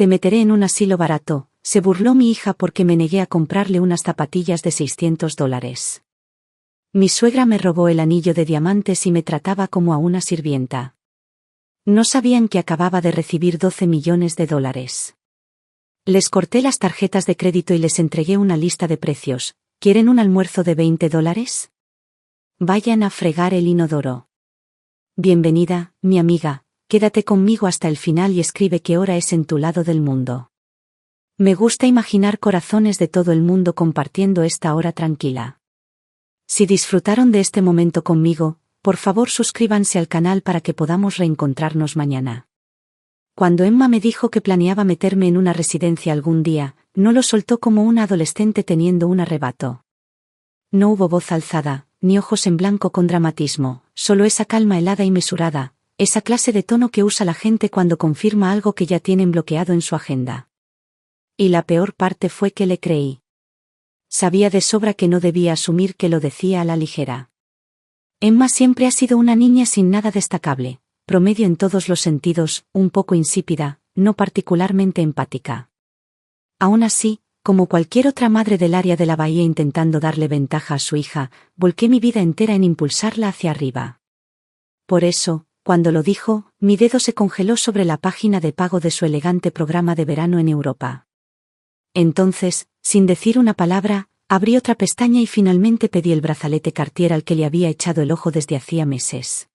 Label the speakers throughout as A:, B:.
A: Te meteré en un asilo barato, se burló mi hija porque me negué a comprarle unas zapatillas de $600. Mi suegra me robó el anillo de diamantes y me trataba como a una sirvienta. No sabían que acababa de recibir $12 millones. Les corté las tarjetas de crédito y les entregué una lista de precios. ¿Quieren un almuerzo de $20? Vayan a fregar el inodoro. Bienvenida, mi amiga, quédate conmigo hasta el final y escribe qué hora es en tu lado del mundo. Me gusta imaginar corazones de todo el mundo compartiendo esta hora tranquila. Si disfrutaron de este momento conmigo, por favor suscríbanse al canal para que podamos reencontrarnos mañana. Cuando Emma me dijo que planeaba meterme en una residencia algún día, no lo soltó como una adolescente teniendo un arrebato. No hubo voz alzada, ni ojos en blanco con dramatismo, solo esa calma helada y mesurada, esa clase de tono que usa la gente cuando confirma algo que ya tienen bloqueado en su agenda. Y la peor parte fue que le creí. Sabía de sobra que no debía asumir que lo decía a la ligera. Emma siempre ha sido una niña sin nada destacable, promedio en todos los sentidos, un poco insípida, no particularmente empática. Aún así, como cualquier otra madre del área de la bahía intentando darle ventaja a su hija, volqué mi vida entera en impulsarla hacia arriba. Por eso, cuando lo dijo, mi dedo se congeló sobre la página de pago de su elegante programa de verano en Europa. Entonces, sin decir una palabra, abrí otra pestaña y finalmente pedí el brazalete Cartier al que le había echado el ojo desde hacía meses.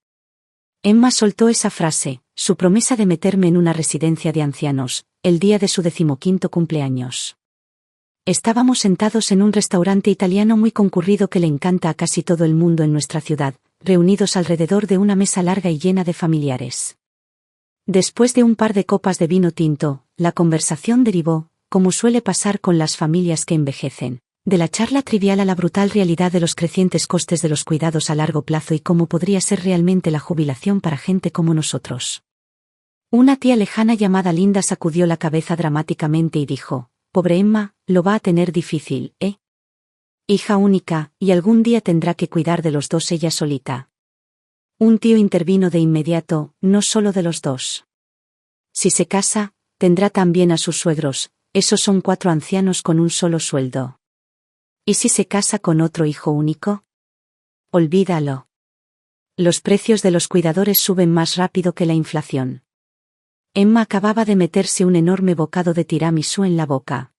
A: Emma soltó esa frase, su promesa de meterme en una residencia de ancianos, el día de su 15º cumpleaños. Estábamos sentados en un restaurante italiano muy concurrido que le encanta a casi todo el mundo en nuestra ciudad, reunidos alrededor de una mesa larga y llena de familiares. Después de un par de copas de vino tinto, la conversación derivó, como suele pasar con las familias que envejecen, de la charla trivial a la brutal realidad de los crecientes costes de los cuidados a largo plazo y cómo podría ser realmente la jubilación para gente como nosotros. Una tía lejana llamada Linda sacudió la cabeza dramáticamente y dijo: «Pobre Emma, lo va a tener difícil, ¿eh? Hija única, y algún día tendrá que cuidar de los dos ella solita». Un tío intervino de inmediato: «No solo de los dos. Si se casa, tendrá también a sus suegros, esos son 4 ancianos con un solo sueldo. ¿Y si se casa con otro hijo único? Olvídalo. Los precios de los cuidadores suben más rápido que la inflación». Emma acababa de meterse un enorme bocado de tiramisú en la boca.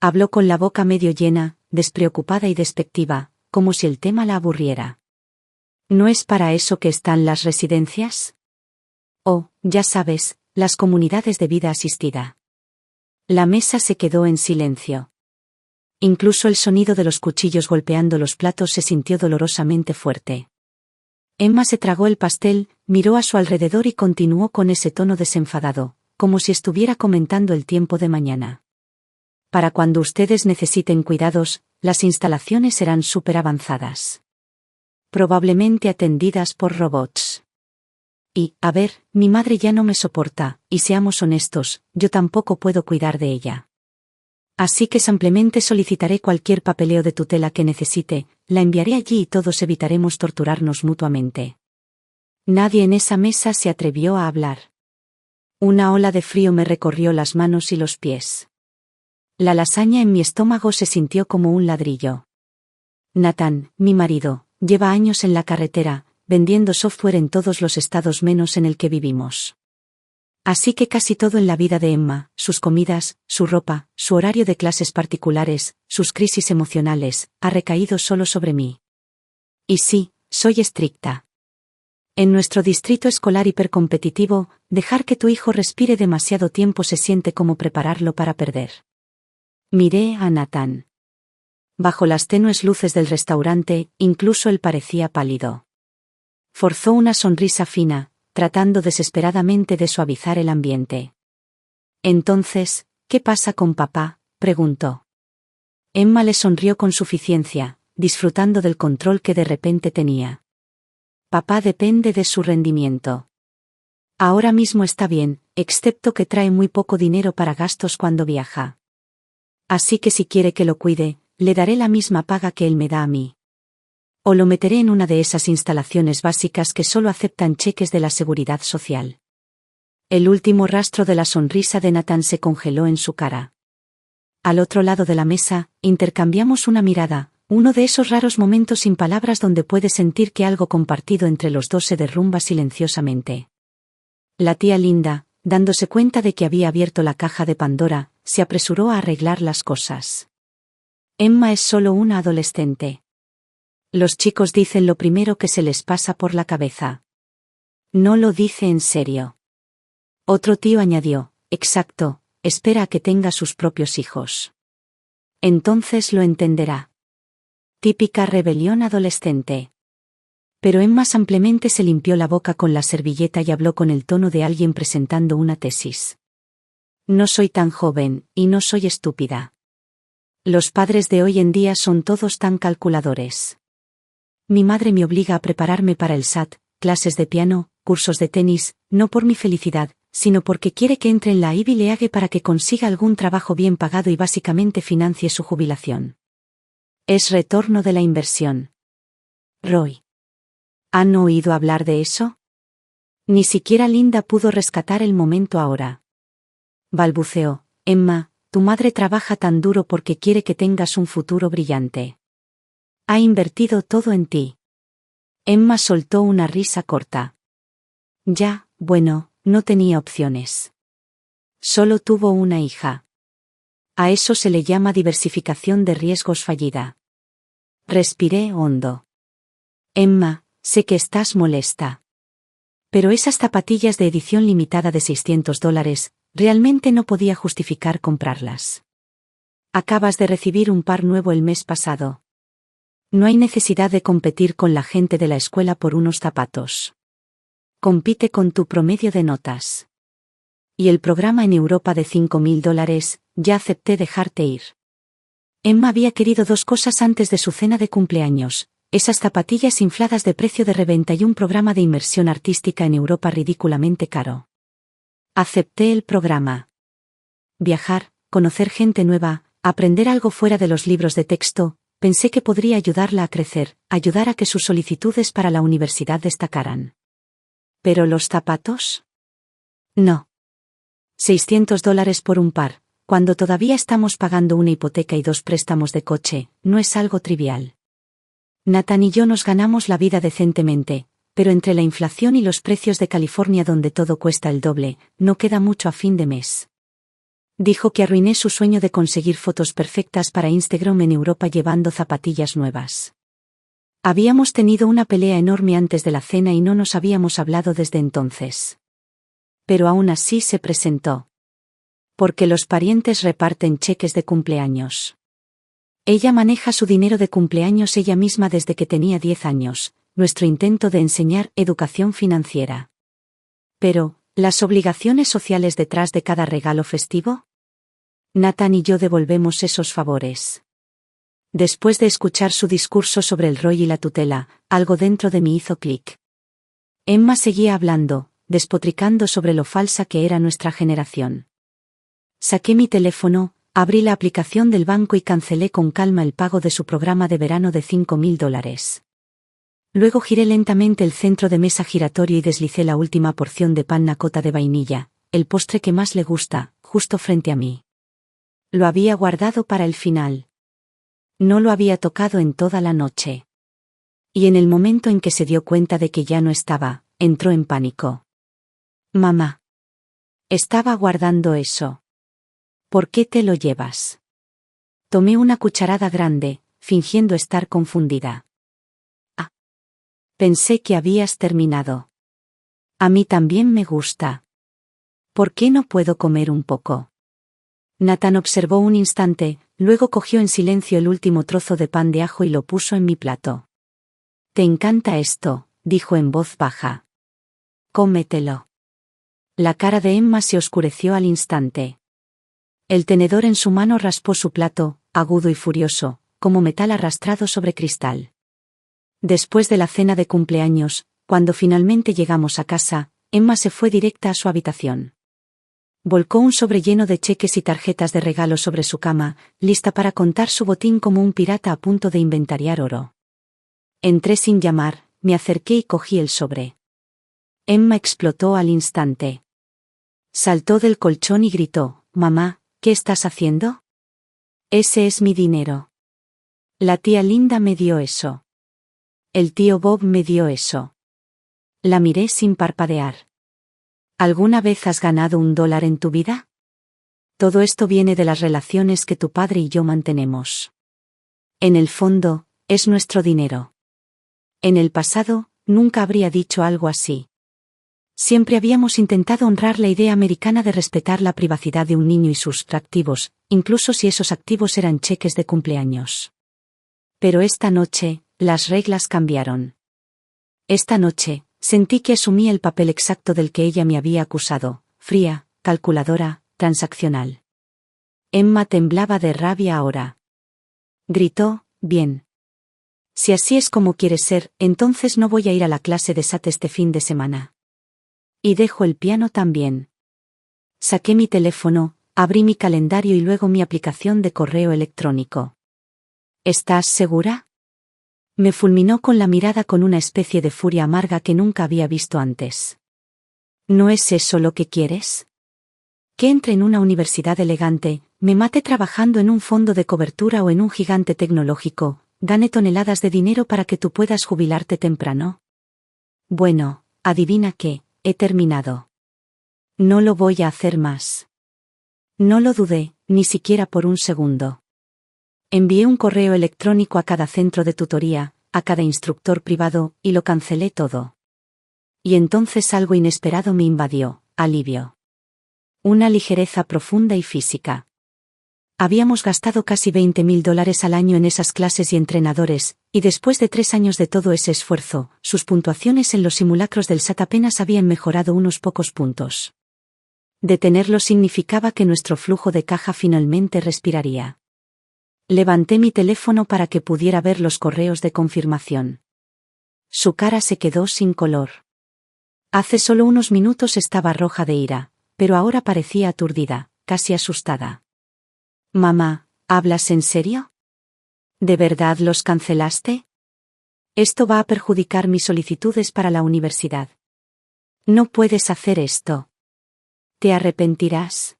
A: Habló con la boca medio llena, despreocupada y despectiva, como si el tema la aburriera. ¿No es para eso que están las residencias? Oh, ya sabes, las comunidades de vida asistida. La mesa se quedó en silencio. Incluso el sonido de los cuchillos golpeando los platos se sintió dolorosamente fuerte. Emma se tragó el pastel, miró a su alrededor y continuó con ese tono desenfadado, como si estuviera comentando el tiempo de mañana. Para cuando ustedes necesiten cuidados, las instalaciones serán súper avanzadas. Probablemente atendidas por robots. Y, a ver, mi madre ya no me soporta, y seamos honestos, yo tampoco puedo cuidar de ella. Así que simplemente solicitaré cualquier papeleo de tutela que necesite, la enviaré allí y todos evitaremos torturarnos mutuamente. Nadie en esa mesa se atrevió a hablar. Una ola de frío me recorrió las manos y los pies. La lasaña en mi estómago se sintió como un ladrillo. Nathan, mi marido, lleva años en la carretera, vendiendo software en todos los estados menos en el que vivimos. Así que casi todo en la vida de Emma, sus comidas, su ropa, su horario de clases particulares, sus crisis emocionales, ha recaído solo sobre mí. Y sí, soy estricta. En nuestro distrito escolar hipercompetitivo, dejar que tu hijo respire demasiado tiempo se siente como prepararlo para perder. Miré a Nathan. Bajo las tenues luces del restaurante, incluso él parecía pálido. Forzó una sonrisa fina, tratando desesperadamente de suavizar el ambiente. Entonces, ¿qué pasa con papá?, preguntó. Emma le sonrió con suficiencia, disfrutando del control que de repente tenía. Papá depende de su rendimiento. Ahora mismo está bien, excepto que trae muy poco dinero para gastos cuando viaja. Así que si quiere que lo cuide, le daré la misma paga que él me da a mí. O lo meteré en una de esas instalaciones básicas que solo aceptan cheques de la seguridad social. El último rastro de la sonrisa de Nathan se congeló en su cara. Al otro lado de la mesa, intercambiamos una mirada, uno de esos raros momentos sin palabras donde puedes sentir que algo compartido entre los dos se derrumba silenciosamente. La tía Linda, dándose cuenta de que había abierto la caja de Pandora, se apresuró a arreglar las cosas. Emma es solo una adolescente. Los chicos dicen lo primero que se les pasa por la cabeza. No lo dice en serio. Otro tío añadió, exacto, espera a que tenga sus propios hijos. Entonces lo entenderá. Típica rebelión adolescente. Pero Emma ampliamente se limpió la boca con la servilleta y habló con el tono de alguien presentando una tesis. No soy tan joven, y no soy estúpida. Los padres de hoy en día son todos tan calculadores. Mi madre me obliga a prepararme para el SAT, clases de piano, cursos de tenis, no por mi felicidad, sino porque quiere que entre en la Ivy League para que consiga algún trabajo bien pagado y básicamente financie su jubilación. Es retorno de la inversión. Roy. ¿Han oído hablar de eso? Ni siquiera Linda pudo rescatar el momento ahora. Balbuceó, Emma, tu madre trabaja tan duro porque quiere que tengas un futuro brillante. Ha invertido todo en ti. Emma soltó una risa corta. Ya, bueno, no tenía opciones. Solo tuvo una hija. A eso se le llama diversificación de riesgos fallida. Respiré hondo. Emma, sé que estás molesta. Pero esas zapatillas de edición limitada de $600, realmente no podía justificar comprarlas. Acabas de recibir un par nuevo el mes pasado. No hay necesidad de competir con la gente de la escuela por unos zapatos. Compite con tu promedio de notas. Y el programa en Europa de $5.000, ya acepté dejarte ir. Emma había querido dos cosas antes de su cena de cumpleaños, esas zapatillas infladas de precio de reventa y un programa de inmersión artística en Europa ridículamente caro. Acepté el programa. Viajar, conocer gente nueva, aprender algo fuera de los libros de texto, pensé que podría ayudarla a crecer, ayudar a que sus solicitudes para la universidad destacaran. ¿Pero los zapatos? No. $600 por un par, cuando todavía estamos pagando una hipoteca y 2 préstamos de coche, no es algo trivial. Nathan y yo nos ganamos la vida decentemente, pero entre la inflación y los precios de California donde todo cuesta el doble, no queda mucho a fin de mes. Dijo que arruiné su sueño de conseguir fotos perfectas para Instagram en Europa llevando zapatillas nuevas. Habíamos tenido una pelea enorme antes de la cena y no nos habíamos hablado desde entonces. Pero aún así se presentó. Porque los parientes reparten cheques de cumpleaños. Ella maneja su dinero de cumpleaños ella misma desde que tenía 10 años, nuestro intento de enseñar educación financiera. Pero, ¿las obligaciones sociales detrás de cada regalo festivo? Nathan y yo devolvemos esos favores. Después de escuchar su discurso sobre el ROI y la tutela, algo dentro de mí hizo clic. Emma seguía hablando, despotricando sobre lo falsa que era nuestra generación. Saqué mi teléfono, abrí la aplicación del banco y cancelé con calma el pago de su programa de verano de $5.000. Luego giré lentamente el centro de mesa giratorio y deslicé la última porción de pan nacota de vainilla, el postre que más le gusta, justo frente a mí. Lo había guardado para el final. No lo había tocado en toda la noche. Y en el momento en que se dio cuenta de que ya no estaba, entró en pánico. Mamá. Estaba guardando eso. ¿Por qué te lo llevas? Tomé una cucharada grande, fingiendo estar confundida. Ah. Pensé que habías terminado. A mí también me gusta. ¿Por qué no puedo comer un poco? Nathan observó un instante, luego cogió en silencio el último trozo de pan de ajo y lo puso en mi plato. «Te encanta esto», dijo en voz baja. «Cómetelo». La cara de Emma se oscureció al instante. El tenedor en su mano raspó su plato, agudo y furioso, como metal arrastrado sobre cristal. Después de la cena de cumpleaños, cuando finalmente llegamos a casa, Emma se fue directa a su habitación. Volcó un sobre lleno de cheques y tarjetas de regalo sobre su cama, lista para contar su botín como un pirata a punto de inventariar oro. Entré sin llamar, me acerqué y cogí el sobre. Emma explotó al instante. Saltó del colchón y gritó, «Mamá, ¿qué estás haciendo?» «Ese es mi dinero. La tía Linda me dio eso. El tío Bob me dio eso». La miré sin parpadear. ¿Alguna vez has ganado $1 en tu vida? Todo esto viene de las relaciones que tu padre y yo mantenemos. En el fondo, es nuestro dinero. En el pasado, nunca habría dicho algo así. Siempre habíamos intentado honrar la idea americana de respetar la privacidad de un niño y sus activos, incluso si esos activos eran cheques de cumpleaños. Pero esta noche, las reglas cambiaron. Esta noche, sentí que asumía el papel exacto del que ella me había acusado, fría, calculadora, transaccional. Emma temblaba de rabia ahora. Gritó, «Bien. Si así es como quieres ser, entonces no voy a ir a la clase de SAT este fin de semana. Y dejo el piano también». Saqué mi teléfono, abrí mi calendario y luego mi aplicación de correo electrónico. «¿Estás segura?». Me fulminó con la mirada con una especie de furia amarga que nunca había visto antes. ¿No es eso lo que quieres? ¿Que entre en una universidad elegante, me mate trabajando en un fondo de cobertura o en un gigante tecnológico, gane toneladas de dinero para que tú puedas jubilarte temprano? Bueno, adivina qué, he terminado. No lo voy a hacer más. No lo dudé, ni siquiera por un segundo. Envié un correo electrónico a cada centro de tutoría, a cada instructor privado, y lo cancelé todo. Y entonces algo inesperado me invadió, alivio. Una ligereza profunda y física. Habíamos gastado casi $20.000 al año en esas clases y entrenadores, y después de 3 años de todo ese esfuerzo, sus puntuaciones en los simulacros del SAT apenas habían mejorado unos pocos puntos. Detenerlo significaba que nuestro flujo de caja finalmente respiraría. Levanté mi teléfono para que pudiera ver los correos de confirmación. Su cara se quedó sin color. Hace solo unos minutos estaba roja de ira, pero ahora parecía aturdida, casi asustada. «Mamá, ¿hablas en serio? ¿De verdad los cancelaste? Esto va a perjudicar mis solicitudes para la universidad. No puedes hacer esto. ¿Te arrepentirás?».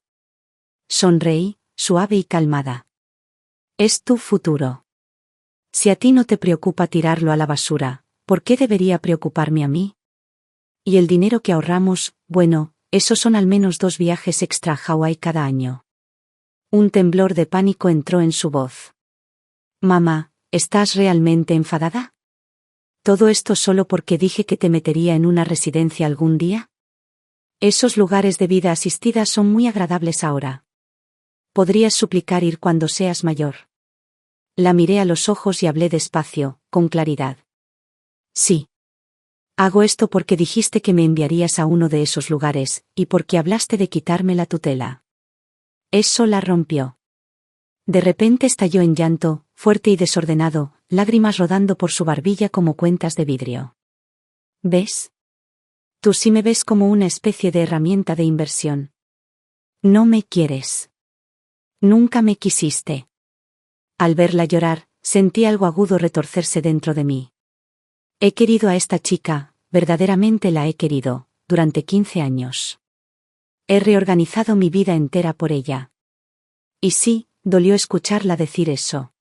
A: Sonreí, suave y calmada. «Es tu futuro. Si a ti no te preocupa tirarlo a la basura, ¿por qué debería preocuparme a mí? Y el dinero que ahorramos, bueno, esos son al menos 2 viajes extra a Hawái cada año». Un temblor de pánico entró en su voz. «Mamá, ¿estás realmente enfadada? ¿Todo esto solo porque dije que te metería en una residencia algún día? Esos lugares de vida asistida son muy agradables ahora. Podrías suplicar ir cuando seas mayor». La miré a los ojos y hablé despacio, con claridad. «Sí. Hago esto porque dijiste que me enviarías a uno de esos lugares, y porque hablaste de quitarme la tutela». Eso la rompió. De repente estalló en llanto, fuerte y desordenado, lágrimas rodando por su barbilla como cuentas de vidrio. «¿Ves? Tú sí me ves como una especie de herramienta de inversión. No me quieres. Nunca me quisiste». Al verla llorar, sentí algo agudo retorcerse dentro de mí. He querido a esta chica, verdaderamente la he querido, durante 15 años. He reorganizado mi vida entera por ella. Y sí, dolió escucharla decir eso.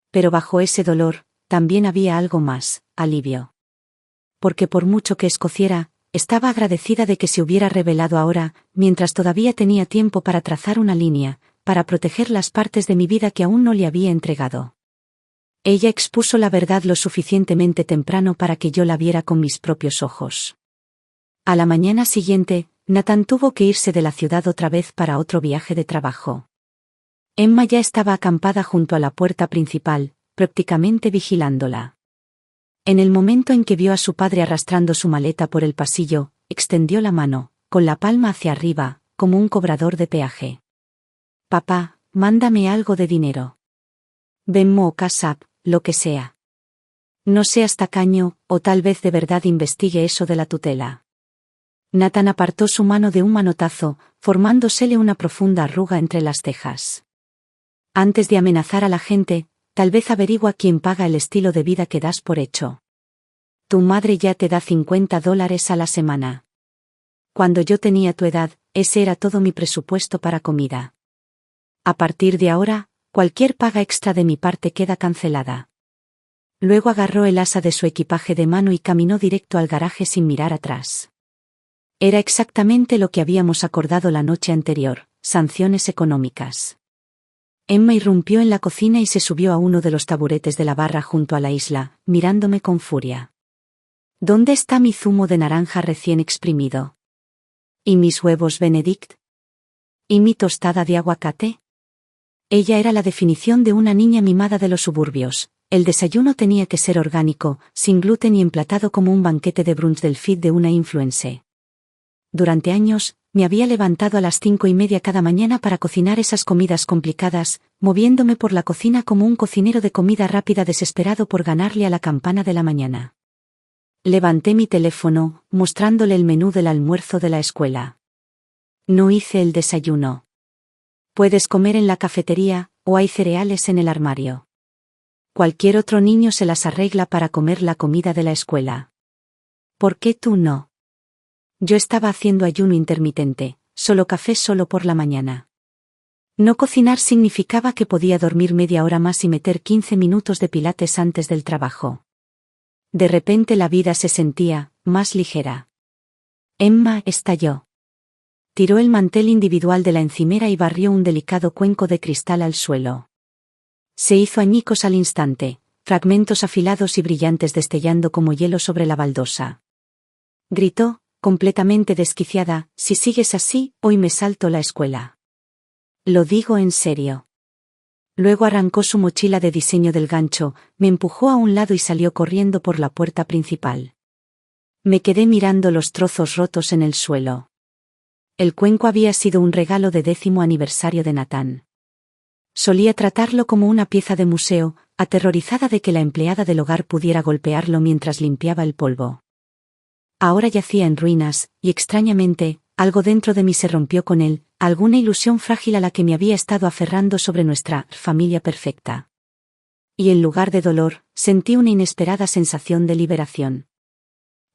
A: Pero bajo ese dolor, también había algo más, alivio. Porque por mucho que escociera, estaba agradecida de que se hubiera revelado ahora, mientras todavía tenía tiempo para trazar una línea, para proteger las partes de mi vida que aún no le había entregado. Ella expuso la verdad lo suficientemente temprano para que yo la viera con mis propios ojos. A la mañana siguiente, Nathan tuvo que irse de la ciudad otra vez para otro viaje de trabajo. Emma ya estaba acampada junto a la puerta principal, prácticamente vigilándola. En el momento en que vio a su padre arrastrando su maleta por el pasillo, extendió la mano, con la palma hacia arriba, como un cobrador de peaje. «Papá, mándame algo de dinero. Venmo o Cash App, lo que sea. No seas tacaño, o tal vez de verdad investigue eso de la tutela». Nathan apartó su mano de un manotazo, formándosele una profunda arruga entre las cejas. «Antes de amenazar a la gente, tal vez averigua quién paga el estilo de vida que das por hecho. Tu madre ya te da $50 a la semana. Cuando yo tenía tu edad, ese era todo mi presupuesto para comida. A partir de ahora, cualquier paga extra de mi parte queda cancelada. Luego agarró el asa de su equipaje de mano y caminó directo al garaje sin mirar atrás. Era exactamente lo que habíamos acordado la noche anterior, sanciones económicas. Emma irrumpió en la cocina y se subió a uno de los taburetes de la barra junto a la isla, mirándome con furia. ¿Dónde está mi zumo de naranja recién exprimido? ¿Y mis huevos Benedict? ¿Y mi tostada de aguacate? Ella era la definición de una niña mimada de los suburbios. El desayuno tenía que ser orgánico, sin gluten y emplatado como un banquete de brunch del feed de una influencer. Durante años, me había levantado a las 5:30 cada mañana para cocinar esas comidas complicadas, moviéndome por la cocina como un cocinero de comida rápida desesperado por ganarle a la campana de la mañana. Levanté mi teléfono, mostrándole el menú del almuerzo de la escuela. No hice el desayuno. Puedes comer en la cafetería, o hay cereales en el armario. Cualquier otro niño se las arregla para comer la comida de la escuela. ¿Por qué tú no? Yo estaba haciendo ayuno intermitente, solo café solo por la mañana. No cocinar significaba que podía dormir media hora más y meter 15 minutos de pilates antes del trabajo. De repente la vida se sentía más ligera. Emma estalló. Tiró el mantel individual de la encimera y barrió un delicado cuenco de cristal al suelo. Se hizo añicos al instante, fragmentos afilados y brillantes destellando como hielo sobre la baldosa. Gritó, completamente desquiciada, si sigues así, hoy me salto la escuela. Lo digo en serio. Luego arrancó su mochila de diseño del gancho, me empujó a un lado y salió corriendo por la puerta principal. Me quedé mirando los trozos rotos en el suelo. El cuenco había sido un regalo de 10º aniversario de Nathan. Solía tratarlo como una pieza de museo, aterrorizada de que la empleada del hogar pudiera golpearlo mientras limpiaba el polvo. Ahora yacía en ruinas, y extrañamente, algo dentro de mí se rompió con él, alguna ilusión frágil a la que me había estado aferrando sobre nuestra familia perfecta. Y en lugar de dolor, sentí una inesperada sensación de liberación.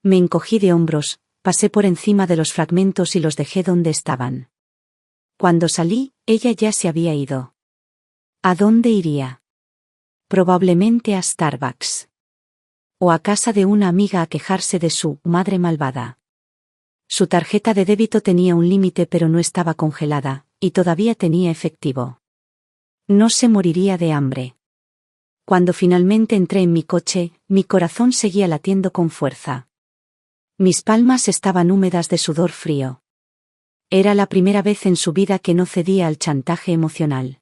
A: Me encogí de hombros, pasé por encima de los fragmentos y los dejé donde estaban. Cuando salí, ella ya se había ido. ¿A dónde iría? Probablemente a Starbucks. O a casa de una amiga a quejarse de su madre malvada. Su tarjeta de débito tenía un límite pero no estaba congelada, y todavía tenía efectivo. No se moriría de hambre. Cuando finalmente entré en mi coche, mi corazón seguía latiendo con fuerza. Mis palmas estaban húmedas de sudor frío. Era la primera vez en su vida que no cedía al chantaje emocional.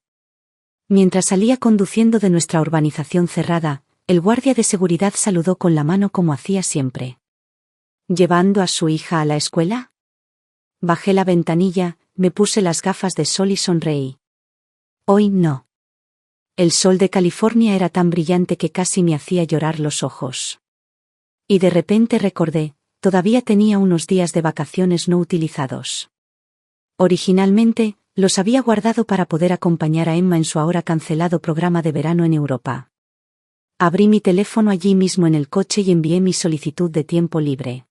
A: Mientras salía conduciendo de nuestra urbanización cerrada, el guardia de seguridad saludó con la mano como hacía siempre. ¿Llevando a su hija a la escuela? Bajé la ventanilla, me puse las gafas de sol y sonreí. Hoy no. El sol de California era tan brillante que casi me hacía llorar los ojos. Y de repente recordé, todavía tenía unos días de vacaciones no utilizados. Originalmente, los había guardado para poder acompañar a Emma en su ahora cancelado programa de verano en Europa. Abrí mi teléfono allí mismo en el coche y envié mi solicitud de tiempo libre.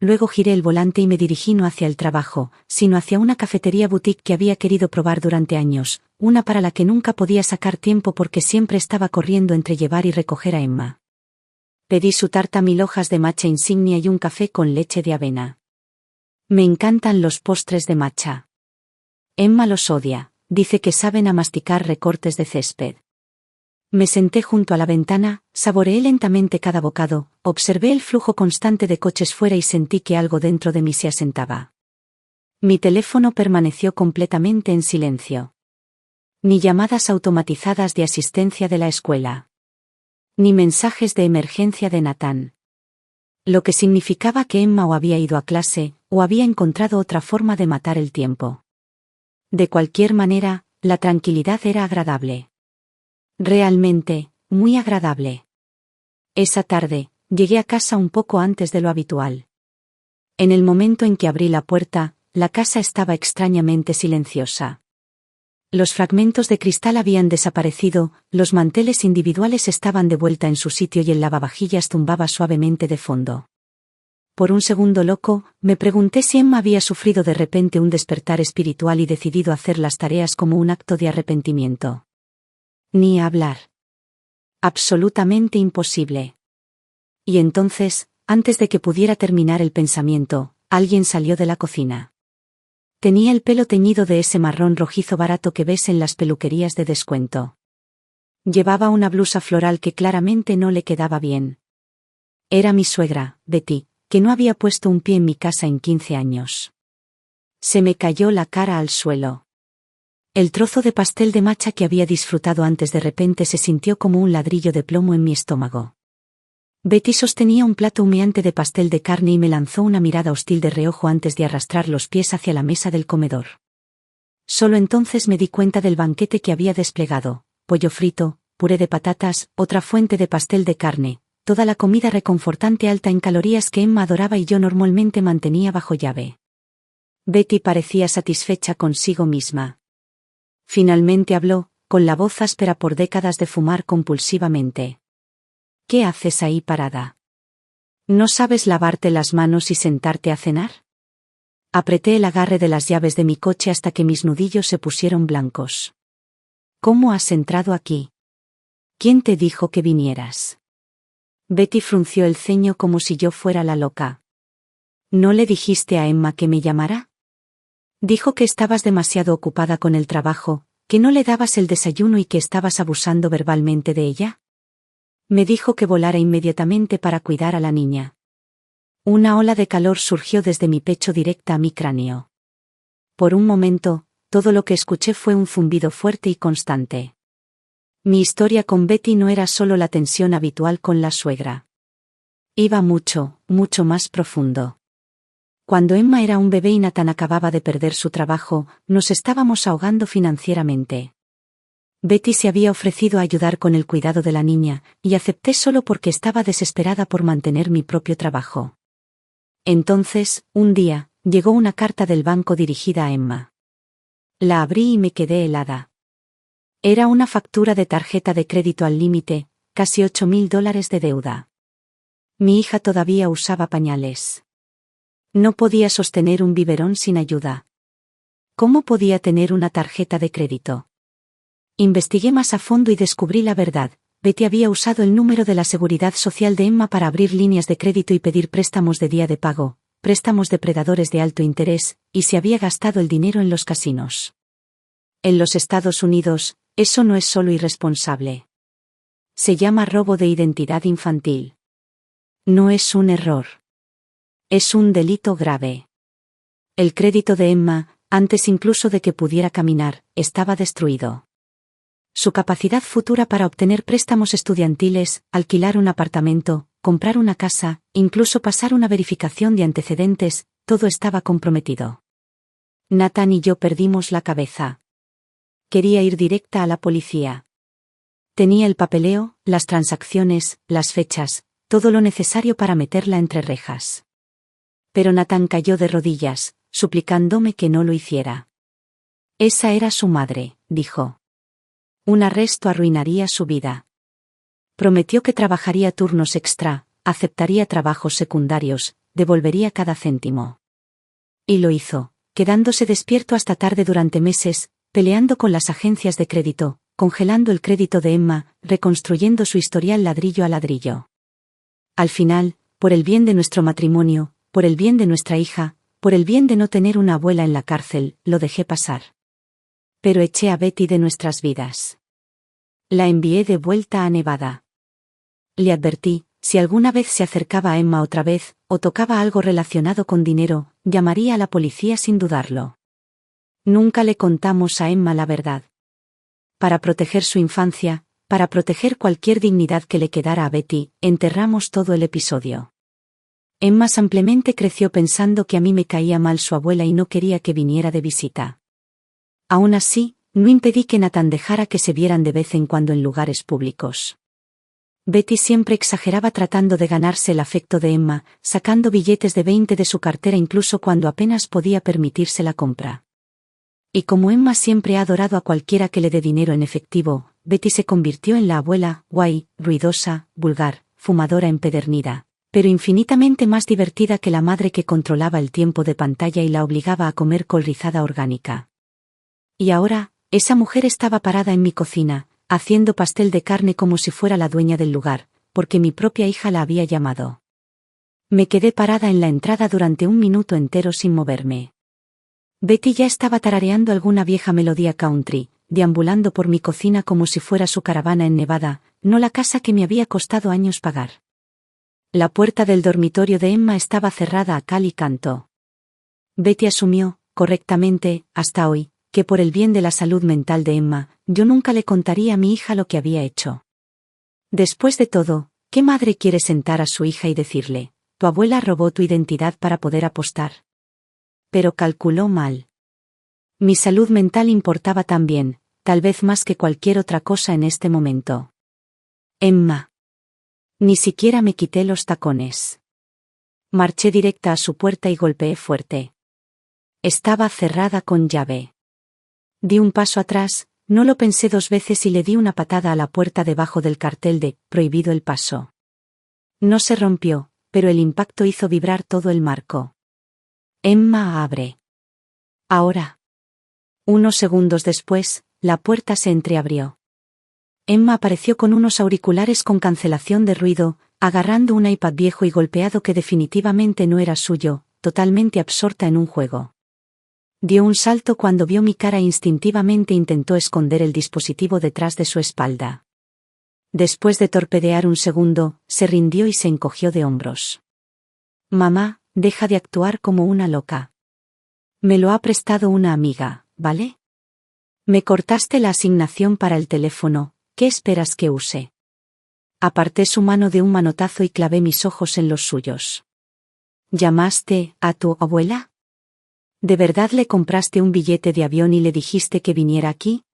A: Luego giré el volante y me dirigí no hacia el trabajo, sino hacia una cafetería boutique que había querido probar durante años, una para la que nunca podía sacar tiempo porque siempre estaba corriendo entre llevar y recoger a Emma. Pedí su tarta 1000 hojas de matcha insignia y un café con leche de avena. Me encantan los postres de matcha. Emma los odia, dice que saben a masticar recortes de césped. Me senté junto a la ventana, saboreé lentamente cada bocado, observé el flujo constante de coches fuera y sentí que algo dentro de mí se asentaba. Mi teléfono permaneció completamente en silencio. Ni llamadas automatizadas de asistencia de la escuela. Ni mensajes de emergencia de Nathan. Lo que significaba que Emma o había ido a clase, o había encontrado otra forma de matar el tiempo. De cualquier manera, la tranquilidad era agradable. Realmente, muy agradable. Esa tarde, llegué a casa un poco antes de lo habitual. En el momento en que abrí la puerta, la casa estaba extrañamente silenciosa. Los fragmentos de cristal habían desaparecido, los manteles individuales estaban de vuelta en su sitio y el lavavajillas zumbaba suavemente de fondo. Por un segundo loco, me pregunté si Emma había sufrido de repente un despertar espiritual y decidido hacer las tareas como un acto de arrepentimiento. Ni hablar. Absolutamente imposible. Y entonces, antes de que pudiera terminar el pensamiento, alguien salió de la cocina. Tenía el pelo teñido de ese marrón rojizo barato que ves en las peluquerías de descuento. Llevaba una blusa floral que claramente no le quedaba bien. Era mi suegra, Betty, que no había puesto un pie en mi casa en 15 años. Se me cayó la cara al suelo. El trozo de pastel de matcha que había disfrutado antes de repente se sintió como un ladrillo de plomo en mi estómago. Betty sostenía un plato humeante de pastel de carne y me lanzó una mirada hostil de reojo antes de arrastrar los pies hacia la mesa del comedor. Solo entonces me di cuenta del banquete que había desplegado: pollo frito, puré de patatas, otra fuente de pastel de carne, toda la comida reconfortante alta en calorías que Emma adoraba y yo normalmente mantenía bajo llave. Betty parecía satisfecha consigo misma. Finalmente habló, con la voz áspera por décadas de fumar compulsivamente. ¿Qué haces ahí parada? ¿No sabes lavarte las manos y sentarte a cenar? Apreté el agarre de las llaves de mi coche hasta que mis nudillos se pusieron blancos. ¿Cómo has entrado aquí? ¿Quién te dijo que vinieras? Betty frunció el ceño como si yo fuera la loca. ¿No le dijiste a Emma que me llamara? Dijo que estabas demasiado ocupada con el trabajo, que no le dabas el desayuno y que estabas abusando verbalmente de ella. Me dijo que volara inmediatamente para cuidar a la niña. Una ola de calor surgió desde mi pecho directa a mi cráneo. Por un momento, todo lo que escuché fue un zumbido fuerte y constante. Mi historia con Betty no era solo la tensión habitual con la suegra. Iba mucho, mucho más profundo. Cuando Emma era un bebé y Nathan acababa de perder su trabajo, nos estábamos ahogando financieramente. Betty se había ofrecido a ayudar con el cuidado de la niña, y acepté solo porque estaba desesperada por mantener mi propio trabajo. Entonces, un día, llegó una carta del banco dirigida a Emma. La abrí y me quedé helada. Era una factura de tarjeta de crédito al límite, casi $8.000 de deuda. Mi hija todavía usaba pañales. No podía sostener un biberón sin ayuda. ¿Cómo podía tener una tarjeta de crédito? Investigué más a fondo y descubrí la verdad. Betty había usado el número de la seguridad social de Emma para abrir líneas de crédito y pedir préstamos de día de pago, préstamos depredadores de alto interés, y se había gastado el dinero en los casinos. En los Estados Unidos, eso no es solo irresponsable. Se llama robo de identidad infantil. No es un error. Es un delito grave. El crédito de Emma, antes incluso de que pudiera caminar, estaba destruido. Su capacidad futura para obtener préstamos estudiantiles, alquilar un apartamento, comprar una casa, incluso pasar una verificación de antecedentes, todo estaba comprometido. Nathan y yo perdimos la cabeza. Quería ir directa a la policía. Tenía el papeleo, las transacciones, las fechas, todo lo necesario para meterla entre rejas. Pero Nathan cayó de rodillas, suplicándome que no lo hiciera. Esa era su madre, dijo. Un arresto arruinaría su vida. Prometió que trabajaría turnos extra, aceptaría trabajos secundarios, devolvería cada céntimo. Y lo hizo, quedándose despierto hasta tarde durante meses, peleando con las agencias de crédito, congelando el crédito de Emma, reconstruyendo su historial ladrillo a ladrillo. Al final, por el bien de nuestro matrimonio, por el bien de nuestra hija, por el bien de no tener una abuela en la cárcel, lo dejé pasar. Pero eché a Betty de nuestras vidas. La envié de vuelta a Nevada. Le advertí, si alguna vez se acercaba a Emma otra vez, o tocaba algo relacionado con dinero, llamaría a la policía sin dudarlo. Nunca le contamos a Emma la verdad. Para proteger su infancia, para proteger cualquier dignidad que le quedara a Betty, enterramos todo el episodio. Emma simplemente creció pensando que a mí me caía mal su abuela y no quería que viniera de visita. Aún así, no impedí que Nathan dejara que se vieran de vez en cuando en lugares públicos. Betty siempre exageraba tratando de ganarse el afecto de Emma, sacando billetes de 20 de su cartera incluso cuando apenas podía permitirse la compra. Y como Emma siempre ha adorado a cualquiera que le dé dinero en efectivo, Betty se convirtió en la abuela, guay, ruidosa, vulgar, fumadora empedernida, pero infinitamente más divertida que la madre que controlaba el tiempo de pantalla y la obligaba a comer col rizada orgánica. Y ahora, esa mujer estaba parada en mi cocina, haciendo pastel de carne como si fuera la dueña del lugar, porque mi propia hija la había llamado. Me quedé parada en la entrada durante 1 minuto entero sin moverme. Betty ya estaba tarareando alguna vieja melodía country, deambulando por mi cocina como si fuera su caravana en Nevada, no la casa que me había costado años pagar. La puerta del dormitorio de Emma estaba cerrada a cal y canto. Betty asumió, correctamente, hasta hoy, que por el bien de la salud mental de Emma, yo nunca le contaría a mi hija lo que había hecho. Después de todo, ¿qué madre quiere sentar a su hija y decirle, tu abuela robó tu identidad para poder apostar? Pero calculó mal. Mi salud mental importaba también, tal vez más que cualquier otra cosa en este momento. Emma. Ni siquiera me quité los tacones. Marché directa a su puerta y golpeé fuerte. Estaba cerrada con llave. Di un paso atrás, no lo pensé 2 veces y le di una patada a la puerta debajo del cartel de «Prohibido el paso». No se rompió, pero el impacto hizo vibrar todo el marco. Emma abre. Ahora. Unos segundos después, la puerta se entreabrió. Emma apareció con unos auriculares con cancelación de ruido, agarrando un iPad viejo y golpeado que definitivamente no era suyo, totalmente absorta en un juego. Dio un salto cuando vio mi cara e instintivamente intentó esconder el dispositivo detrás de su espalda. Después de torpedear un segundo, se rindió y se encogió de hombros. Mamá, deja de actuar como una loca. Me lo ha prestado una amiga, ¿vale? Me cortaste la asignación para el teléfono. ¿Qué esperas que use? Aparté su mano de un manotazo y clavé mis ojos en los suyos. ¿Llamaste a tu abuela? ¿De verdad le compraste un billete de avión y le dijiste que viniera aquí?